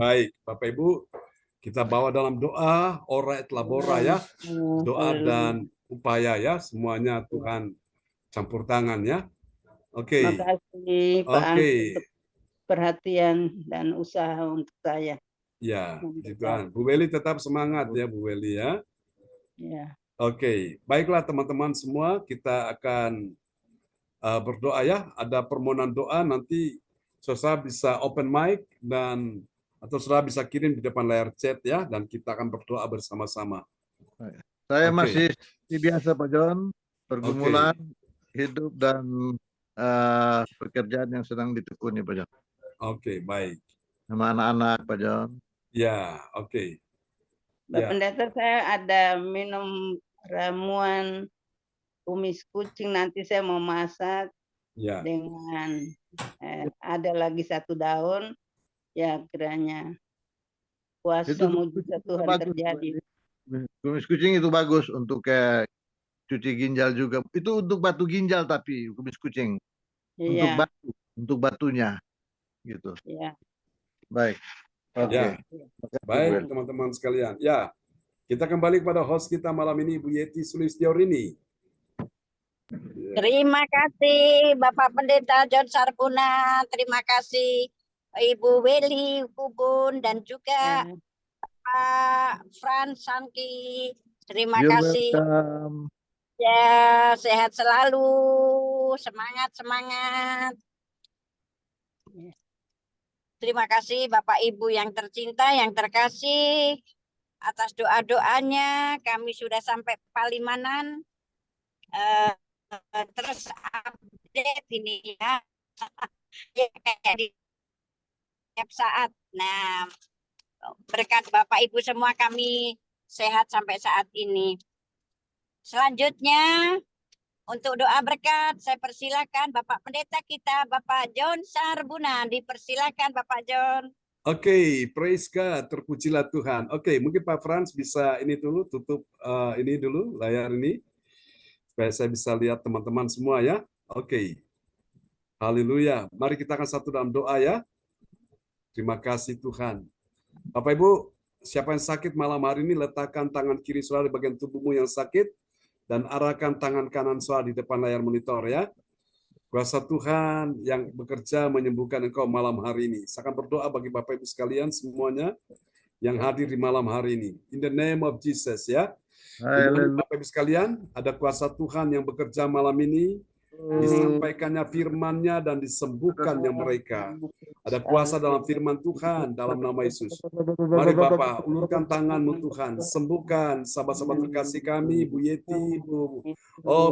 Baik, Bapak Ibu, kita bawa dalam doa, ora et labora ya. Doa dan upaya ya, semuanya Tuhan campur tangan ya. Oke. Terima kasih Pak Angki untuk perhatian dan usaha untuk saya. Ya, Tuhan. Bu Weli tetap semangat ya Bu Weli ya. Ya. Oke, baiklah teman-teman semua, kita akan berdoa ya. Ada permohonan doa, nanti saudara bisa open mic dan atau saudara bisa kirim di depan layar chat ya, dan kita akan berdoa bersama-sama. Saya masih biasa Pak John, pergumulan hidup dan pekerjaan yang sedang ditekuni Pak John. Oke, baik. Sama anak-anak, Pak John. Ya, oke. Pak Ya. Pendeta, saya ada minum ramuan kumis kucing, nanti saya mau masak Ya. dengan ada lagi 1 daun, ya kiranya kuasa mujizat Tuhan bagus. terjadi. Kumis kucing itu bagus untuk kayak cuci ginjal juga. Itu untuk batu ginjal tapi kumis kucing. Iya. Untuk batunya gitu. Iya. Baik. Oke. Ya. Baik, teman-teman sekalian. Ya. Kita kembali kepada host kita malam ini, Bu Yeti Sulistyorini. Terima kasih Bapak Pendeta John Sarpuna, terima kasih Ibu Weli Kubun dan juga Pak Frans Sangki. Terima kasih. Welcome. Ya, sehat selalu. Semangat. Terima kasih Bapak Ibu yang tercinta, yang terkasih. Atas doa-doanya kami sudah sampai Palimanan. Terus update ini ya. Ya kayak di setiap saat. Nah, berkat Bapak Ibu semua kami sehat sampai saat ini. Selanjutnya untuk doa berkat saya persilakan Bapak Pendeta kita Bapak John Sarbuna. Dipersilakan Bapak John. Oke, praise God, terpujilah Tuhan. Oke, mungkin Pak Frans bisa ini dulu, tutup ini dulu, layar ini, supaya saya bisa lihat teman-teman semua ya. Oke, haleluya. Mari kita akan satu dalam doa ya. Terima kasih Tuhan. Bapak Ibu, siapa yang sakit malam hari ini, letakkan tangan kiri saudara di bagian tubuhmu yang sakit, dan arahkan tangan kanan saudara di depan layar monitor ya. Kuasa Tuhan yang bekerja menyembuhkan engkau malam hari ini. Saya akan berdoa bagi Bapak Ibu sekalian semuanya yang hadir di malam hari ini. In the name of Jesus ya. Bapak Ibu sekalian, ada kuasa Tuhan yang bekerja malam ini. Disampaikannya firman-Nya dan disembuhkannya mereka. Ada kuasa dalam firman Tuhan dalam nama Yesus. Mari Bapak, ulurkan tangan-Mu Tuhan. Sembuhkan sahabat-sahabat terkasih kami, Bu Yeti, Bu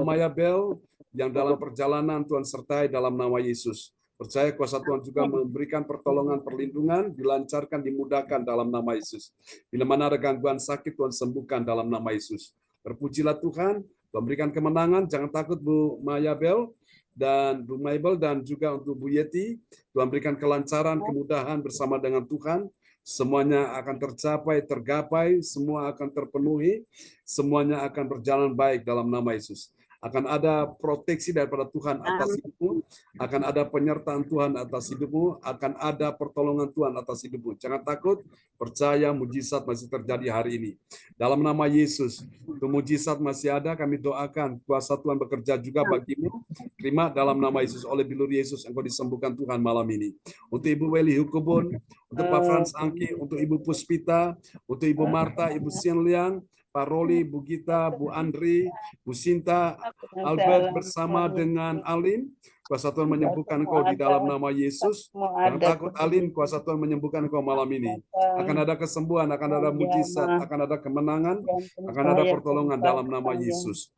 Mayabel, yang dalam perjalanan Tuhan sertai dalam nama Yesus. Percaya kuasa Tuhan juga memberikan pertolongan, perlindungan, dilancarkan, dimudahkan dalam nama Yesus. Bila mana ada gangguan sakit, Tuhan sembuhkan dalam nama Yesus. Terpujilah Tuhan, Tuhan berikan kemenangan, jangan takut Bu Mayabel dan Bu Mabel dan juga untuk Bu Yeti. Tuhan berikan kelancaran, kemudahan bersama dengan Tuhan. Semuanya akan tercapai, tergapai, semua akan terpenuhi, semuanya akan berjalan baik dalam nama Yesus. Akan ada proteksi daripada Tuhan atas hidupmu, akan ada penyertaan Tuhan atas hidupmu, akan ada pertolongan Tuhan atas hidupmu. Jangan takut, percaya mujizat masih terjadi hari ini. Dalam nama Yesus, itu mujizat masih ada, kami doakan kuasa Tuhan bekerja juga bagimu. Terima dalam nama Yesus, oleh bilur Yesus engkau disembuhkan Tuhan malam ini. Untuk Ibu Weli Hukubun, untuk Pak Frans Angki, untuk Ibu Puspita, untuk Ibu Marta, Ibu Sian Liang, Pak Roli, Bu Gita, Bu Andri, Bu Sinta, Albert bersama dengan Alin. Kuasa Tuhan menyembuhkan engkau di dalam nama Yesus. Jangan takut Alin, kuasa Tuhan menyembuhkan engkau malam ini. Akan ada kesembuhan, akan ada mujizat, akan ada kemenangan, akan ada pertolongan dalam nama Yesus.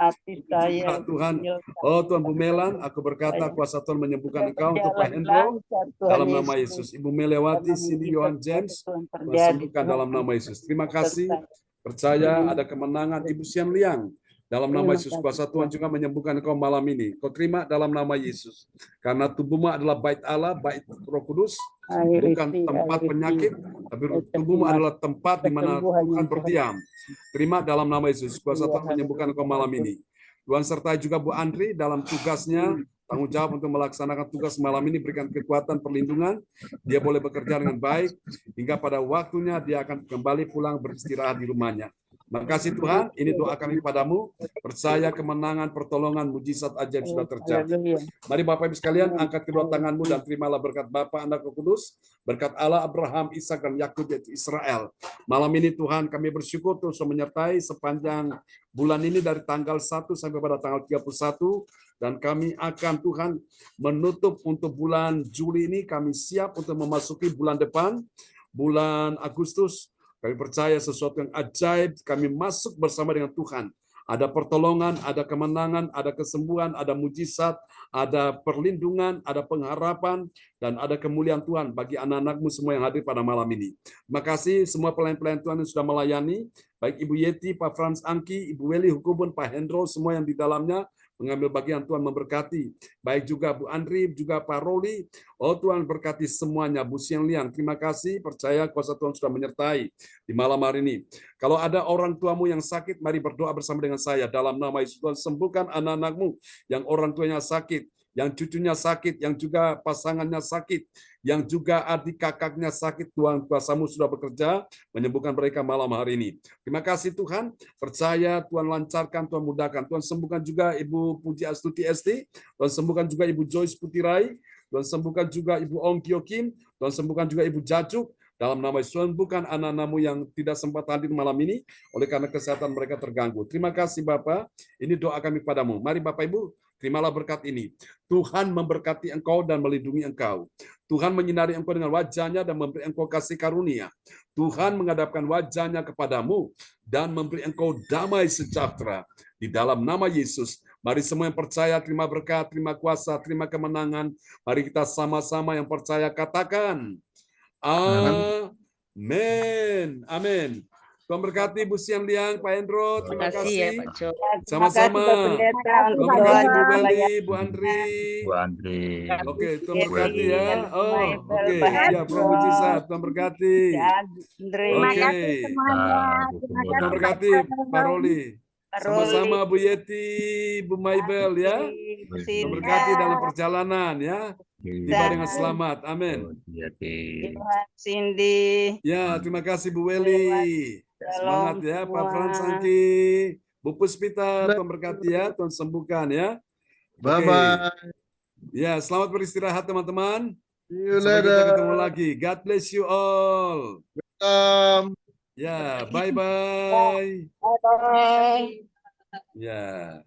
Tuhan, oh Tuhan Bu Melan, aku berkata kuasa Tuhan menyembuhkan engkau untuk Pak Hendro dalam nama Yesus. Ibu Melewati, Cindy Yohan James, Tuhan sembuhkan dalam nama Yesus. Terima kasih. Percaya ada kemenangan Ibu Sian Liang. Dalam nama Yesus, kuasa Tuhan juga menyembuhkan engkau malam ini. Kau terima dalam nama Yesus. Karena tubuhmu adalah bait Allah, bait Roh Kudus. Bukan tempat penyakit, tapi tubuhmu adalah tempat di mana Tuhan berdiam. Terima dalam nama Yesus. Kuasa Tuhan menyembuhkan engkau malam ini. Tuhan sertai juga Bu Andri dalam tugasnya. Tanggung jawab untuk melaksanakan tugas malam ini, berikan kekuatan, perlindungan. Dia boleh bekerja dengan baik, hingga pada waktunya dia akan kembali pulang beristirahat di rumahnya. Makasih Tuhan, ini doa kami padamu. Percaya kemenangan, pertolongan, mujizat ajaib sudah terjadi. Mari Bapak Ibu sekalian, angkat kedua tanganmu dan terimalah berkat Bapa, Anak, Roh Kudus, berkat Allah, Abraham, Ishak dan Yakub yaitu Israel. Malam ini Tuhan kami bersyukur terus menyertai sepanjang bulan ini dari tanggal 1 sampai pada tanggal 31. Dan kami akan Tuhan menutup untuk bulan Juli ini, kami siap untuk memasuki bulan depan, bulan Agustus. Kami percaya sesuatu yang ajaib, kami masuk bersama dengan Tuhan. Ada pertolongan, ada kemenangan, ada kesembuhan, ada mujizat, ada perlindungan, ada pengharapan, dan ada kemuliaan Tuhan bagi anak-anakmu semua yang hadir pada malam ini. Terima kasih semua pelayan-pelayan Tuhan yang sudah melayani, baik Ibu Yeti, Pak Frans Angki, Ibu Weli Hukubun, Pak Hendro, semua yang di dalamnya mengambil bagian. Tuhan memberkati. Baik juga Bu Andri, juga Pak Roli. Oh Tuhan berkati semuanya. Bu Siang Liang, terima kasih. Percaya kuasa Tuhan sudah menyertai di malam hari ini. Kalau ada orang tuamu yang sakit, mari berdoa bersama dengan saya. Dalam nama Yesus, Tuhan sembuhkan anak-anakmu yang orang tuanya sakit, yang cucunya sakit, yang juga pasangannya sakit, yang juga adik kakaknya sakit. Tuhan, kuasa-Mu sudah bekerja menyembuhkan mereka malam hari ini. Terima kasih Tuhan, percaya Tuhan lancarkan, Tuhan mudahkan. Tuhan sembuhkan juga Ibu Puji Astuti Esti, Tuhan sembuhkan juga Ibu Joyce Putirai, Tuhan sembuhkan juga Ibu Ong Kyo Kim, Tuhan sembuhkan juga Ibu Jajuk. Dalam nama Yesus, sembuhkan anak-anakmu yang tidak sempat hadir malam ini oleh karena kesehatan mereka terganggu. Terima kasih Bapak, ini doa kami padamu. Mari Bapak Ibu, terimalah berkat ini. Tuhan memberkati engkau dan melindungi engkau. Tuhan menyinari engkau dengan wajahnya dan memberi engkau kasih karunia. Tuhan menghadapkan wajahnya kepadamu dan memberi engkau damai sejahtera. Di dalam nama Yesus, mari semua yang percaya terima berkat, terima kuasa, terima kemenangan. Mari kita sama-sama yang percaya katakan, amin. Amin. Tuhan berkati Bu Siang Liang, Pak Hendro, terima kasih. Ya, Pak Jo. Sama-sama. Tuhan berkati Bu Beli, Bu Andri. Bu Andri. Oke, Tuhan berkati ya. Oh, oke. Ya, Prof. Mujizat, Tuhan berkati. Terima Oke. kasih semuanya. Terima Tuhan kasih berkati, Pak Roli. Sama-sama Bu Yeti, Bu Maibel ya. Tuhan berkati dalam perjalanan ya. Tiba dengan selamat. Amin. Cindy. Ya, terima kasih Bu Weli. Semangat ya, Pak Frans Angki. Bu Puspita, Tuhan berkati ya, Tuhan sembuhkan ya. Bye-bye. Ya, selamat beristirahat teman-teman. See you Sampai kita later. ketemu lagi. God bless you all. Ya, bye-bye. Bye-bye. Ya.